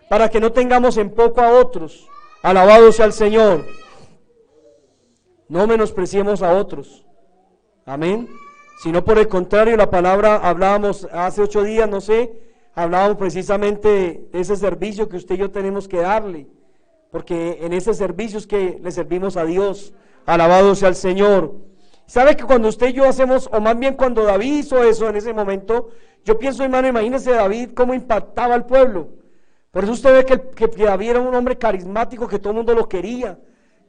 para que no tengamos en poco a otros. Alabado sea el Señor. No menospreciemos a otros. Amén. Sino por el contrario, la palabra, hablábamos hace 8 días, no sé, hablábamos precisamente de ese servicio que usted y yo tenemos que darle, porque en ese servicio es que le servimos a Dios. Alabado sea el Señor. ¿Sabe que cuando usted y yo hacemos, o más bien cuando David hizo eso en ese momento, yo pienso, hermano, imagínese David cómo impactaba al pueblo? Por eso usted ve que David era un hombre carismático, que todo el mundo lo quería,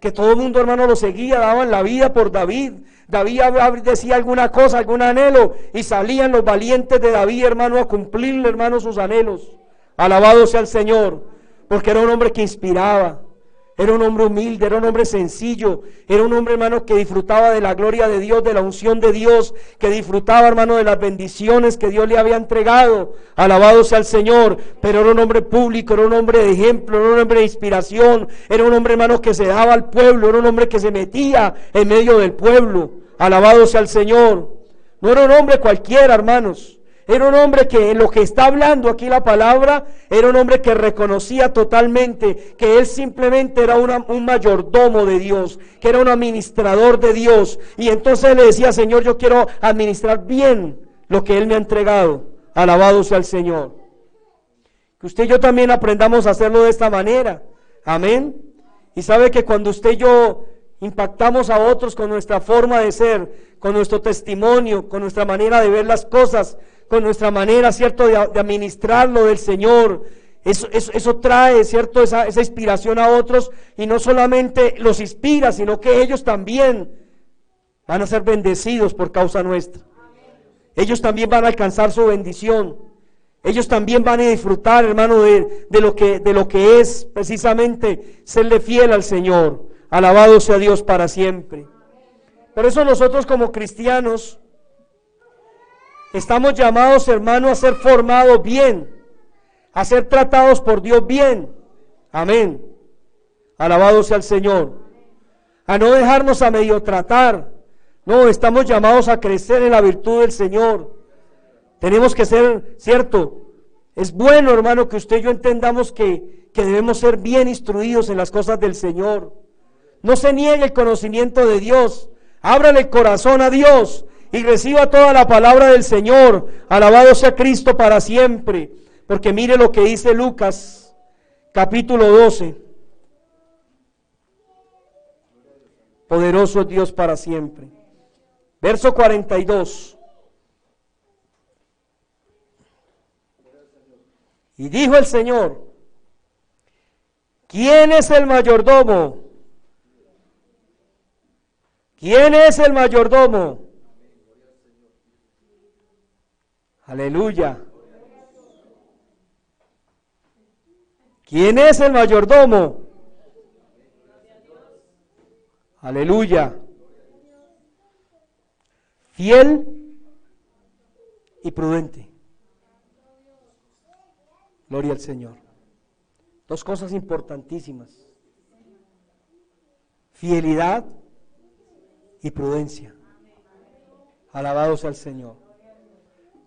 que todo el mundo, hermano, lo seguía, daban la vida por David. David decía alguna cosa, algún anhelo, y salían los valientes de David, hermano, a cumplirle, hermano, sus anhelos. Alabado sea el Señor, porque era un hombre que inspiraba. Era un hombre humilde, era un hombre sencillo, era un hombre, hermano, que disfrutaba de la gloria de Dios, de la unción de Dios, que disfrutaba, hermano, de las bendiciones que Dios le había entregado. Alabado sea el Señor. Pero era un hombre público, era un hombre de ejemplo, era un hombre de inspiración, era un hombre, hermano, que se daba al pueblo, era un hombre que se metía en medio del pueblo. Alabado sea el Señor. No era un hombre cualquiera, hermanos. Era un hombre que en lo que está hablando aquí la palabra, era un hombre que reconocía totalmente que él simplemente era un mayordomo de Dios, que era un administrador de Dios. Y entonces le decía, Señor, yo quiero administrar bien lo que Él me ha entregado. Alabado sea el Señor. Que usted y yo también aprendamos a hacerlo de esta manera. Amén. Y sabe que cuando usted y yo impactamos a otros con nuestra forma de ser, con nuestro testimonio, con nuestra manera de ver las cosas, con nuestra manera, ¿cierto?, de administrarlo del Señor. Eso trae, ¿cierto?, esa inspiración a otros, y no solamente los inspira, sino que ellos también van a ser bendecidos por causa nuestra. Ellos también van a alcanzar su bendición. Ellos también van a disfrutar, hermano, de lo que es precisamente serle fiel al Señor. Alabado sea Dios para siempre. Por eso nosotros como cristianos estamos llamados, hermano, a ser formados bien, a ser tratados por Dios bien. Amén. Alabado sea el Señor. A no dejarnos a medio tratar. No, estamos llamados a crecer en la virtud del Señor. Tenemos que ser, cierto, es bueno, hermano, que usted y yo entendamos que debemos ser bien instruidos en las cosas del Señor. No se niegue el conocimiento de Dios. Ábrale el corazón a Dios y reciba toda la palabra del Señor. Alabado sea Cristo para siempre. Porque mire lo que dice Lucas, capítulo 12. Poderoso es Dios para siempre. Verso 42. Y dijo el Señor: ¿quién es el mayordomo? ¿Quién es el mayordomo? Aleluya. ¿Quién es el mayordomo? Aleluya. Fiel y prudente. Gloria al Señor. Dos cosas importantísimas: fidelidad y prudencia. Alabado sea el Señor.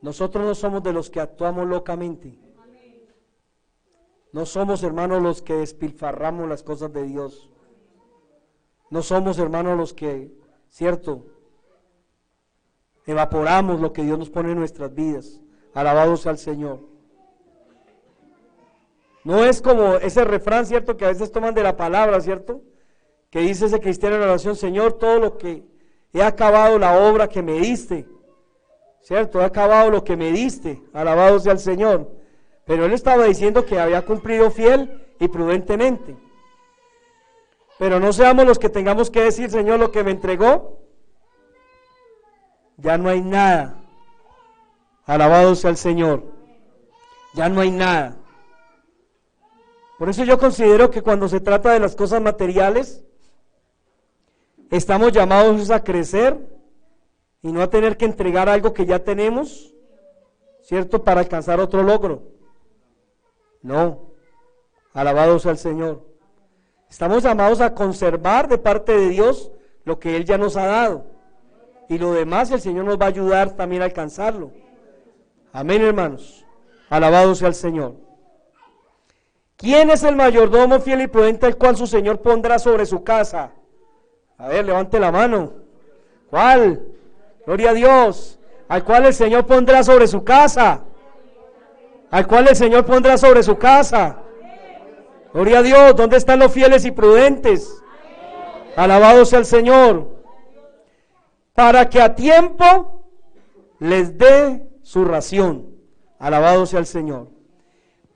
Nosotros no somos de los que actuamos locamente. No somos, hermanos, los que despilfarramos las cosas de Dios. No somos, hermanos, los que, cierto, evaporamos lo que Dios nos pone en nuestras vidas. Alabado sea el Señor. No es como ese refrán, cierto, que a veces toman de la palabra, cierto, que dice ese cristiano en la oración: Señor, todo lo que he acabado, la obra que me diste, cierto, he acabado lo que me diste. Alabado sea el Señor. Pero él estaba diciendo que había cumplido fiel y prudentemente. Pero no seamos los que tengamos que decir, Señor, lo que me entregó, ya no hay nada. Alabado sea el Señor. Ya no hay nada. Por eso yo considero que cuando se trata de las cosas materiales, estamos llamados a crecer y no a tener que entregar algo que ya tenemos, ¿cierto?, para alcanzar otro logro. No. Alabado sea el Señor. Estamos llamados a conservar de parte de Dios lo que Él ya nos ha dado. Y lo demás el Señor nos va a ayudar también a alcanzarlo. Amén, hermanos. Alabado sea el Señor. ¿Quién es el mayordomo fiel y prudente el cual su Señor pondrá sobre su casa? A ver, levante la mano. ¿Cuál? Gloria a Dios. Al cual el Señor pondrá sobre su casa. Al cual el Señor pondrá sobre su casa. Gloria a Dios. ¿Dónde están los fieles y prudentes? Alabado sea el Señor. Para que a tiempo les dé su ración. Alabado sea el Señor.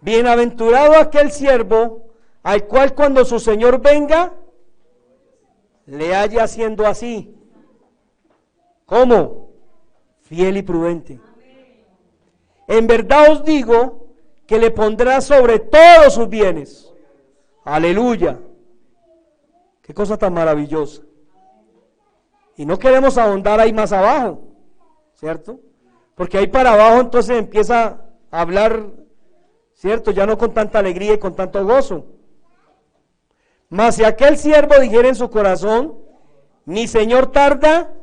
Bienaventurado aquel siervo al cual cuando su Señor venga le haya haciendo así. ¿Cómo? Fiel y prudente. En verdad os digo que le pondrá sobre todos sus bienes. Aleluya. Qué cosa tan maravillosa. Y no queremos ahondar ahí más abajo, ¿cierto? Porque ahí para abajo entonces empieza a hablar, ¿cierto? Ya no con tanta alegría y con tanto gozo. Mas si aquel siervo dijera en su corazón, mi Señor tarda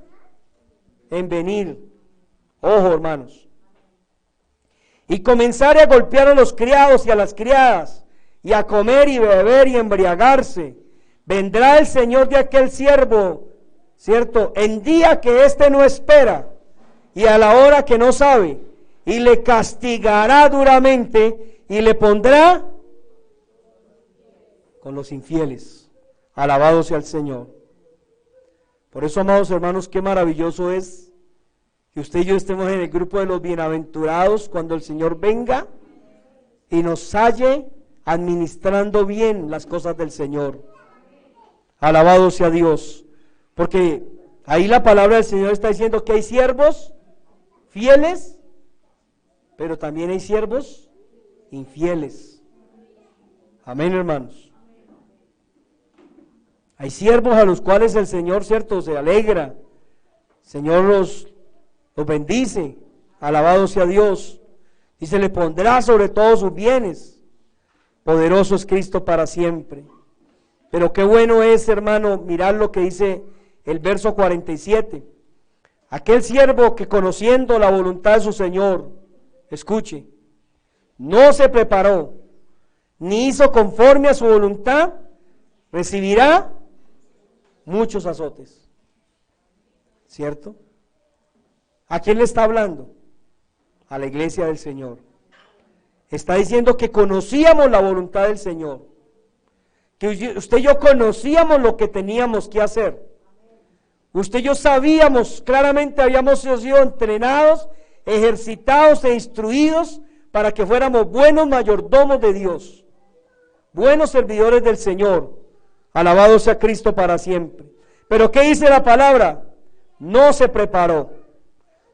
en venir. Ojo, hermanos. Y comenzare a golpear a los criados y a las criadas, y a comer y beber y embriagarse. Vendrá el Señor de aquel siervo, ¿cierto?, en día que éste no espera, y a la hora que no sabe, y le castigará duramente, y le pondrá con los infieles. Alabado sea el Señor. Por eso, amados hermanos, qué maravilloso es que usted y yo estemos en el grupo de los bienaventurados cuando el Señor venga y nos halle administrando bien las cosas del Señor. Alabado sea Dios. Porque ahí la palabra del Señor está diciendo que hay siervos fieles, pero también hay siervos infieles. Amén, hermanos. Hay siervos a los cuales el Señor, cierto, se alegra. El Señor los bendice. Alabado sea Dios. Y se le pondrá sobre todos sus bienes. Poderoso es Cristo para siempre. Pero qué bueno es, hermano, mirar lo que dice el verso 47. Aquel siervo que conociendo la voluntad de su Señor, escuche, no se preparó, ni hizo conforme a su voluntad, recibirá muchos azotes. ¿Cierto? ¿A quién le está hablando? A la iglesia del Señor. Está diciendo que conocíamos la voluntad del Señor, que usted y yo conocíamos lo que teníamos que hacer. Usted y yo sabíamos, claramente habíamos sido entrenados, ejercitados e instruidos para que fuéramos buenos mayordomos de Dios, buenos servidores del Señor. Alabado sea Cristo para siempre. Pero ¿qué dice la palabra? No se preparó,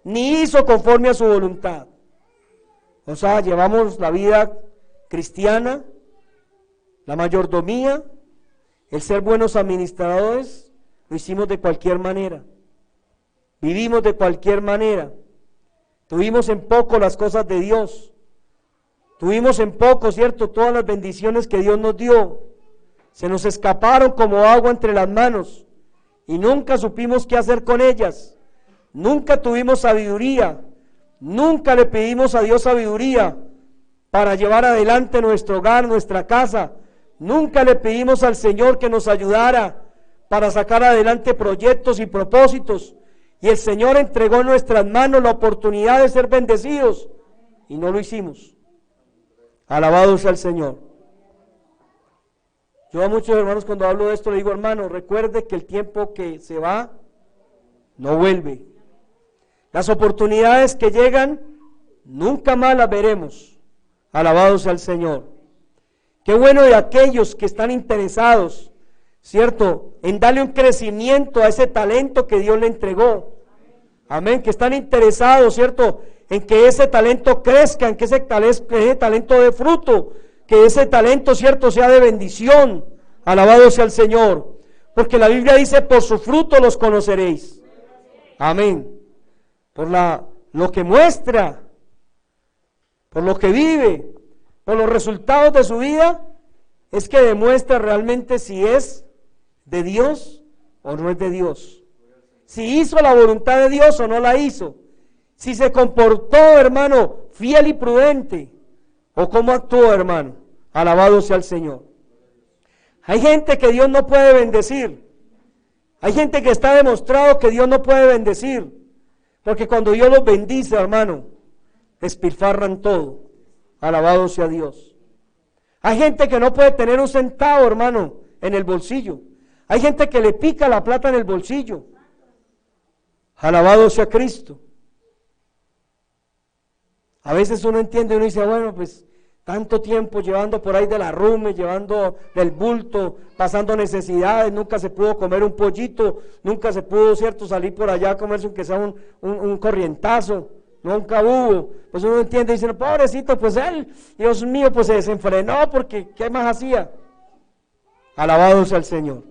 ni hizo conforme a su voluntad. O sea, llevamos la vida cristiana, la mayordomía, el ser buenos administradores, lo hicimos de cualquier manera. Vivimos de cualquier manera. Tuvimos en poco las cosas de Dios. Tuvimos en poco, ¿cierto?, todas las bendiciones que Dios nos dio. Se nos escaparon como agua entre las manos y nunca supimos qué hacer con ellas. Nunca tuvimos sabiduría. Nunca le pedimos a Dios sabiduría para llevar adelante nuestro hogar, nuestra casa. Nunca le pedimos al Señor que nos ayudara para sacar adelante proyectos y propósitos. Y el Señor entregó en nuestras manos la oportunidad de ser bendecidos y no lo hicimos. Alabado sea el Señor. Yo a muchos hermanos cuando hablo de esto le digo, hermano, recuerde que el tiempo que se va no vuelve. Las oportunidades que llegan nunca más las veremos. Alabado sea el Señor. Qué bueno de aquellos que están interesados, ¿cierto?, en darle un crecimiento a ese talento que Dios le entregó. Amén, que están interesados, ¿cierto?, en que ese talento crezca, en que ese talento dé fruto, que ese talento, ¿cierto?, sea de bendición. Alabado sea el Señor, porque la Biblia dice, por su fruto los conoceréis. Amén. Por lo que muestra, por lo que vive, por los resultados de su vida, es que demuestra realmente si es de Dios o no es de Dios. Si hizo la voluntad de Dios o no la hizo. Si se comportó, hermano, fiel y prudente, o cómo actuó, hermano. Alabado sea el Señor. Hay gente que Dios no puede bendecir. Hay gente que está demostrado que Dios no puede bendecir. Porque cuando Dios los bendice, hermano, despilfarran todo. Alabado sea Dios. Hay gente que no puede tener un centavo, hermano, en el bolsillo. Hay gente que le pica la plata en el bolsillo. Alabado sea Cristo. A veces uno entiende, uno dice, bueno, pues tanto tiempo llevando por ahí de la rume, llevando del bulto, pasando necesidades, nunca se pudo comer un pollito, nunca se pudo, ¿cierto?, salir por allá a comerse aunque sea un corrientazo, nunca hubo. Pues uno entiende y dice, no, pobrecito, pues él, Dios mío, pues se desenfrenó porque ¿qué más hacía? Alabado sea el Señor.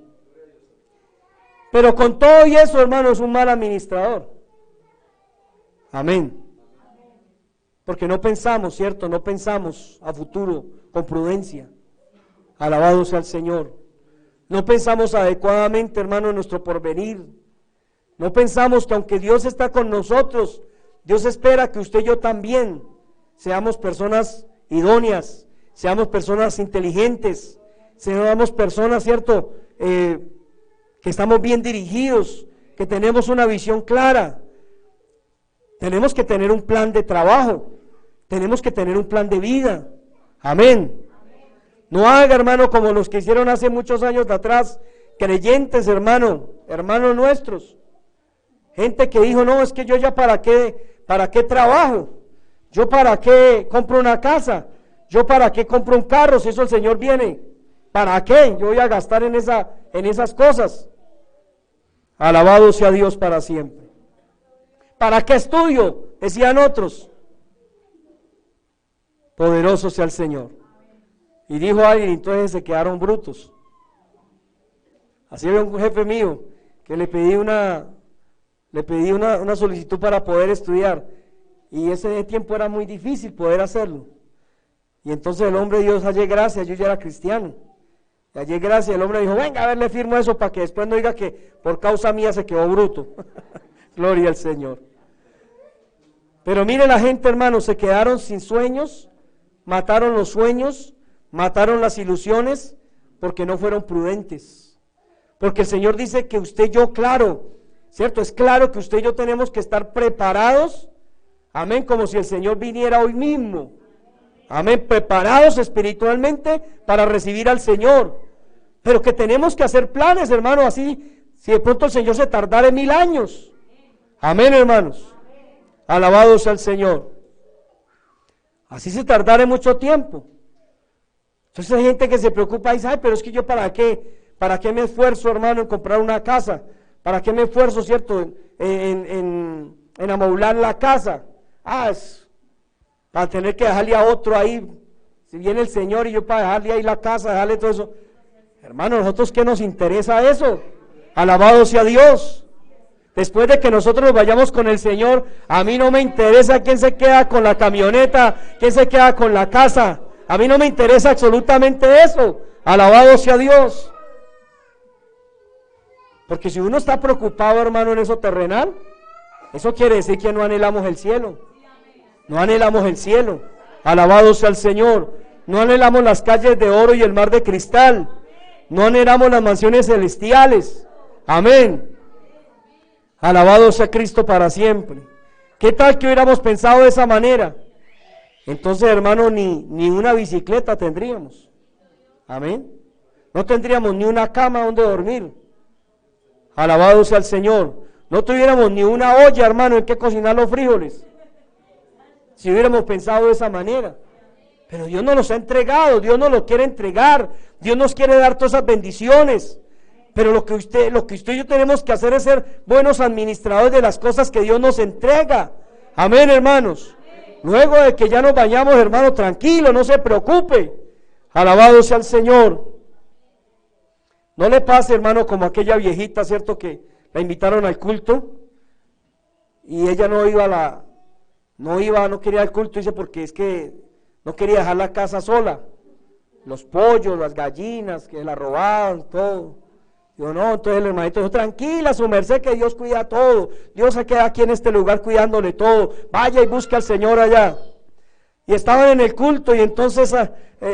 Pero con todo y eso, hermano, es un mal administrador. Amén. Porque no pensamos, ¿cierto? No pensamos a futuro con prudencia. Alabado sea el Señor. No pensamos adecuadamente, hermano, en nuestro porvenir. No pensamos que aunque Dios está con nosotros, Dios espera que usted y yo también seamos personas idóneas, seamos personas inteligentes, seamos personas, ¿cierto?, que estamos bien dirigidos, que tenemos una visión clara. Tenemos que tener un plan de trabajo, tenemos que tener un plan de vida. Amén. No haga, hermano, como los que hicieron hace muchos años de atrás, creyentes, hermanos nuestros. Gente que dijo, no, es que yo ya para qué trabajo, yo para qué compro una casa, yo para qué compro un carro, si eso el Señor viene, ¿para qué? Yo voy a gastar en esas cosas. Alabado sea Dios para siempre. ¿Para qué estudio?, decían otros. Poderoso sea el Señor. Y dijo alguien, entonces se quedaron brutos. Así había un jefe mío que le pedí una solicitud para poder estudiar, y ese tiempo era muy difícil poder hacerlo. Y entonces el hombre, Dios hallé gracia, yo ya era cristiano. Y hallé gracia, el hombre dijo, venga, a ver, le firmo eso para que después no diga que por causa mía se quedó bruto. Gloria al Señor. Pero mire la gente, hermano, se quedaron sin sueños, mataron los sueños, mataron las ilusiones, porque no fueron prudentes. Porque el Señor dice que usted y yo, claro, ¿cierto? Es claro que usted y yo tenemos que estar preparados, amén, como si el Señor viniera hoy mismo. Amén, preparados espiritualmente para recibir al Señor. Pero que tenemos que hacer planes, hermano, así, si de pronto el Señor se tardara 1000 años. Amén, hermanos. Alabado sea el Señor. Así se tardara mucho tiempo. Entonces hay gente que se preocupa y dice, ay, pero es que yo para qué me esfuerzo, hermano, en comprar una casa, para qué me esfuerzo, ¿cierto?, en amoblar la casa. Es para tener que dejarle a otro ahí, si viene el Señor y yo para dejarle ahí la casa, dejarle todo eso. Hermano, ¿nosotros qué nos interesa eso? Alabado sea Dios. Después de que nosotros nos vayamos con el Señor, a mí no me interesa quién se queda con la camioneta, quién se queda con la casa. A mí no me interesa absolutamente eso. Alabado sea Dios. Porque si uno está preocupado, hermano, en eso terrenal, eso quiere decir que no anhelamos el cielo. No anhelamos el cielo. Alabado sea el Señor. No anhelamos las calles de oro y el mar de cristal. No anhelamos las mansiones celestiales. Amén. Alabado sea Cristo para siempre. ¿Qué tal que hubiéramos pensado de esa manera? Entonces, hermano, ni una bicicleta tendríamos. Amén. No tendríamos ni una cama donde dormir. Alabado sea el Señor. No tuviéramos ni una olla, hermano, en que cocinar los frijoles, si hubiéramos pensado de esa manera. Pero Dios nos los ha entregado, Dios nos lo quiere entregar, Dios nos quiere dar todas esas bendiciones. Pero lo que usted y yo tenemos que hacer es ser buenos administradores de las cosas que Dios nos entrega. Amén, hermanos. Luego de que ya nos bañamos, hermano, tranquilo, no se preocupe. Alabado sea el Señor. No le pase, hermano, como aquella viejita, ¿cierto? Que la invitaron al culto y ella no quería al culto, dice, porque es que no quería dejar la casa sola. Los pollos, las gallinas, que la robaban, todo. Digo, no, entonces el hermanito dijo, tranquila, su merced, que Dios cuida todo. Dios se queda aquí en este lugar cuidándole todo. Vaya y busque al Señor allá. Y estaban en el culto y entonces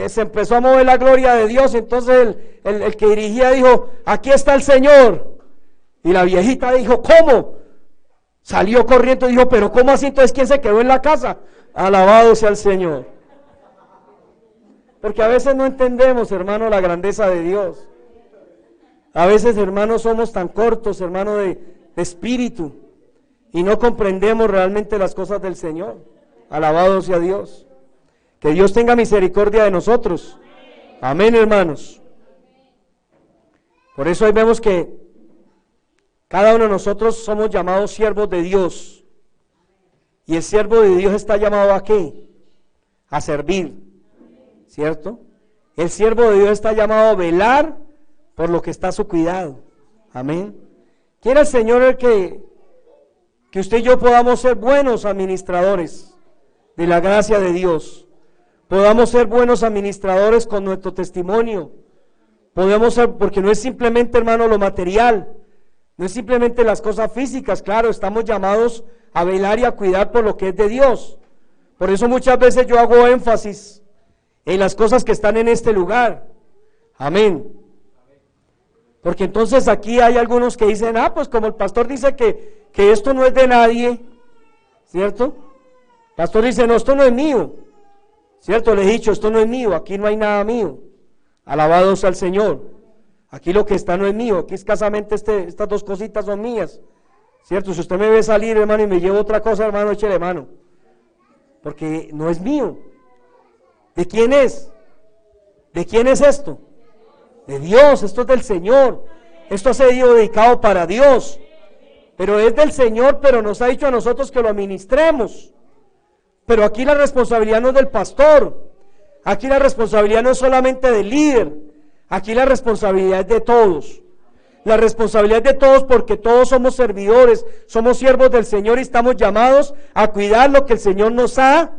se empezó a mover la gloria de Dios. Entonces el que dirigía dijo, aquí está el Señor. Y la viejita dijo, ¿cómo? Salió corriendo y dijo, pero ¿cómo así? Entonces, ¿quién se quedó en la casa? Alabado sea el Señor. Porque a veces no entendemos, hermano, la grandeza de Dios. A veces, hermanos, somos tan cortos, hermano, de espíritu, y no comprendemos realmente las cosas del Señor. Alabado sea Dios. Que Dios tenga misericordia de nosotros. Amén, hermanos. Por eso ahí vemos que cada uno de nosotros somos llamados siervos de Dios. Y el siervo de Dios está llamado ¿a qué? A servir, ¿cierto? El siervo de Dios está llamado a velar por lo que está a su cuidado. Amén. Quiere el Señor que usted y yo podamos ser buenos administradores de la gracia de Dios. Podamos ser buenos administradores con nuestro testimonio. Podemos ser, porque no es simplemente, hermano, lo material, no es simplemente las cosas físicas. Claro, estamos llamados a velar y a cuidar por lo que es de Dios. Por eso muchas veces yo hago énfasis en las cosas que están en este lugar. Amén. Porque entonces aquí hay algunos que dicen, pues como el pastor dice que esto no es de nadie, ¿cierto? El pastor dice, no, esto no es mío, ¿cierto? Le he dicho, esto no es mío, aquí no hay nada mío. Alabado sea el Señor. Aquí lo que está no es mío, aquí escasamente estas dos cositas son mías, ¿cierto? Si usted me ve salir, hermano, y me lleva otra cosa, hermano, échele mano, porque no es mío. ¿De quién es? ¿De quién es esto? De Dios, esto es del Señor, esto ha sido dedicado para Dios, pero es del Señor, pero nos ha dicho a nosotros que lo administremos. Pero aquí la responsabilidad no es del pastor, aquí la responsabilidad no es solamente del líder, aquí la responsabilidad es de todos. La responsabilidad es de todos porque todos somos servidores, somos siervos del Señor y estamos llamados a cuidar lo que el Señor nos ha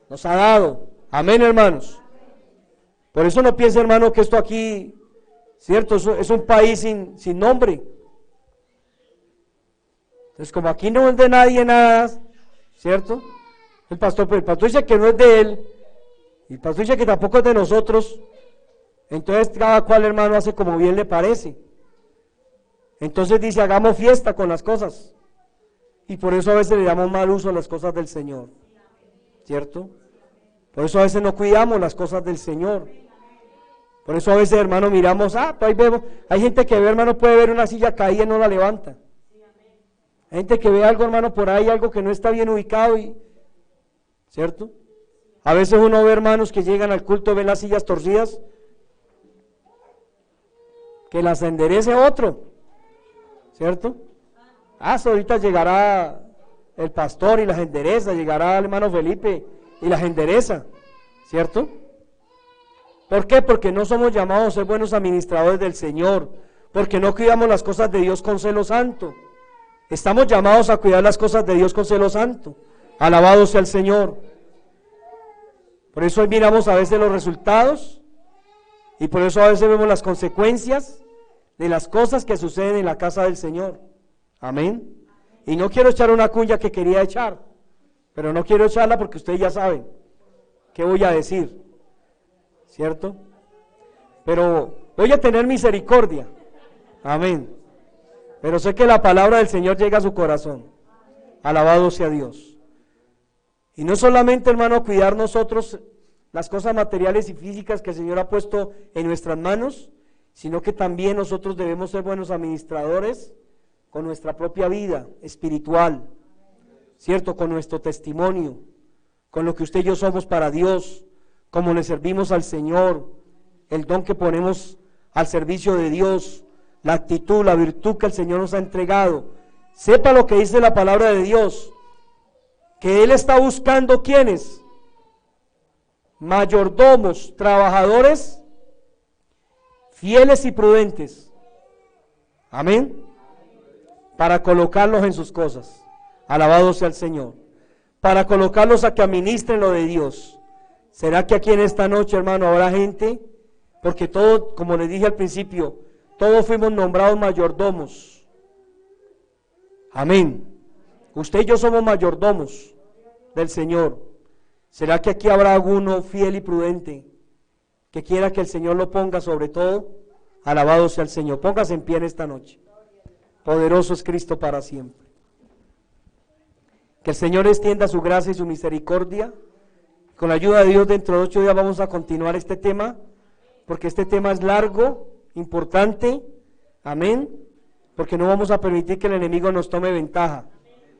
dado. Amén, hermanos. Por eso no piense, hermano, que esto aquí, cierto, es un país sin nombre. Entonces, como aquí no es de nadie nada, ¿cierto? El pastor dice que no es de él, y el pastor dice que tampoco es de nosotros. Entonces cada cual, hermano, hace como bien le parece. Entonces dice, hagamos fiesta con las cosas. Y por eso a veces le damos mal uso a las cosas del Señor, ¿cierto? Por eso a veces no cuidamos las cosas del Señor. Por eso a veces, hermano, miramos, pues ahí vemos, hay gente que ve, hermano, puede ver una silla caída y no la levanta. Hay gente que ve algo, hermano, por ahí, algo que no está bien ubicado, ¿cierto? A veces uno ve hermanos que llegan al culto, ven las sillas torcidas, que las enderece otro, ¿cierto? Ahorita llegará el pastor y las endereza, llegará el hermano Felipe y las endereza, ¿cierto? ¿Por qué? Porque no somos llamados a ser buenos administradores del Señor, porque no cuidamos las cosas de Dios con celo santo. Estamos llamados a cuidar las cosas de Dios con celo santo. Alabado sea el Señor. Por eso hoy miramos a veces los resultados y por eso a veces vemos las consecuencias de las cosas que suceden en la casa del Señor. Amén. Y no quiero echar una cuña que quería echar, pero no quiero echarla porque ustedes ya saben qué voy a decir, ¿cierto? Pero voy a tener misericordia. Amén. Pero sé que la palabra del Señor llega a su corazón. Alabado sea Dios. Y no solamente, hermano, cuidar nosotros las cosas materiales y físicas que el Señor ha puesto en nuestras manos, sino que también nosotros debemos ser buenos administradores con nuestra propia vida espiritual, ¿cierto? Con nuestro testimonio, con lo que usted y yo somos para Dios, como le servimos al Señor, el don que ponemos al servicio de Dios, la actitud, la virtud que el Señor nos ha entregado. Sepa lo que dice la palabra de Dios, que Él está buscando ¿quiénes? Mayordomos, trabajadores, fieles y prudentes. Amén. Para colocarlos en sus cosas. Alabado sea el Señor. Para colocarlos a que administren lo de Dios. ¿Será que aquí en esta noche, hermano, habrá gente? Porque todos, como les dije al principio, todos fuimos nombrados mayordomos. Amén. Usted y yo somos mayordomos del Señor. ¿Será que aquí habrá alguno fiel y prudente que quiera que el Señor lo ponga sobre todo? Alabado sea el Señor. Póngase en pie en esta noche. Poderoso es Cristo para siempre. Que el Señor extienda su gracia y su misericordia. Con la ayuda de Dios, dentro de 8 días vamos a continuar este tema, porque este tema es largo, importante. Amén. Porque no vamos a permitir que el enemigo nos tome ventaja.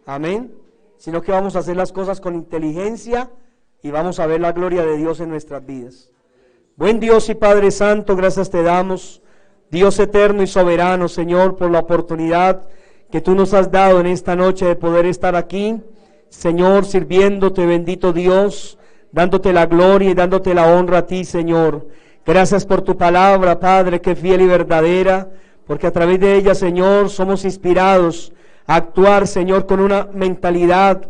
Amén. Sino que vamos a hacer las cosas con inteligencia y vamos a ver la gloria de Dios en nuestras vidas. Buen Dios y Padre Santo, gracias te damos, Dios eterno y soberano, Señor, por la oportunidad que tú nos has dado en esta noche de poder estar aquí, Señor, sirviéndote, bendito Dios, dándote la gloria y dándote la honra a ti, Señor. Gracias por tu palabra, Padre, que es fiel y verdadera, porque a través de ella, Señor, somos inspirados a actuar, Señor, con una mentalidad,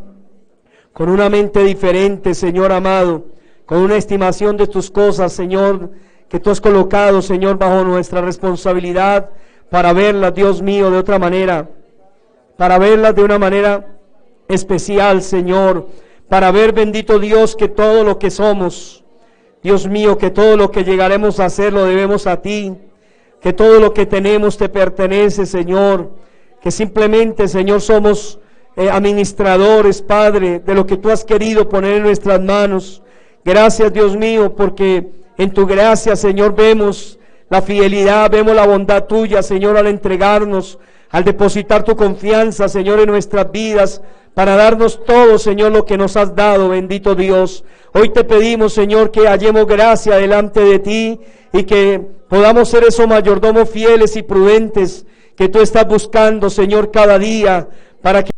con una mente diferente, Señor amado, con una estimación de tus cosas, Señor, que tú has colocado, Señor, bajo nuestra responsabilidad para verlas, Dios mío, de otra manera, para verlas de una manera especial, Señor, para ver, bendito Dios, que todo lo que somos, Dios mío, que todo lo que llegaremos a hacer lo debemos a ti, que todo lo que tenemos te pertenece, Señor, que simplemente, Señor, somos administradores, Padre, de lo que tú has querido poner en nuestras manos. Gracias, Dios mío, porque en tu gracia, Señor, vemos la fidelidad, vemos la bondad tuya, Señor, al entregarnos, al depositar tu confianza, Señor, en nuestras vidas, para darnos todo, Señor, lo que nos has dado, bendito Dios. Hoy te pedimos, Señor, que hallemos gracia delante de ti y que podamos ser esos mayordomos fieles y prudentes que tú estás buscando, Señor, cada día, para que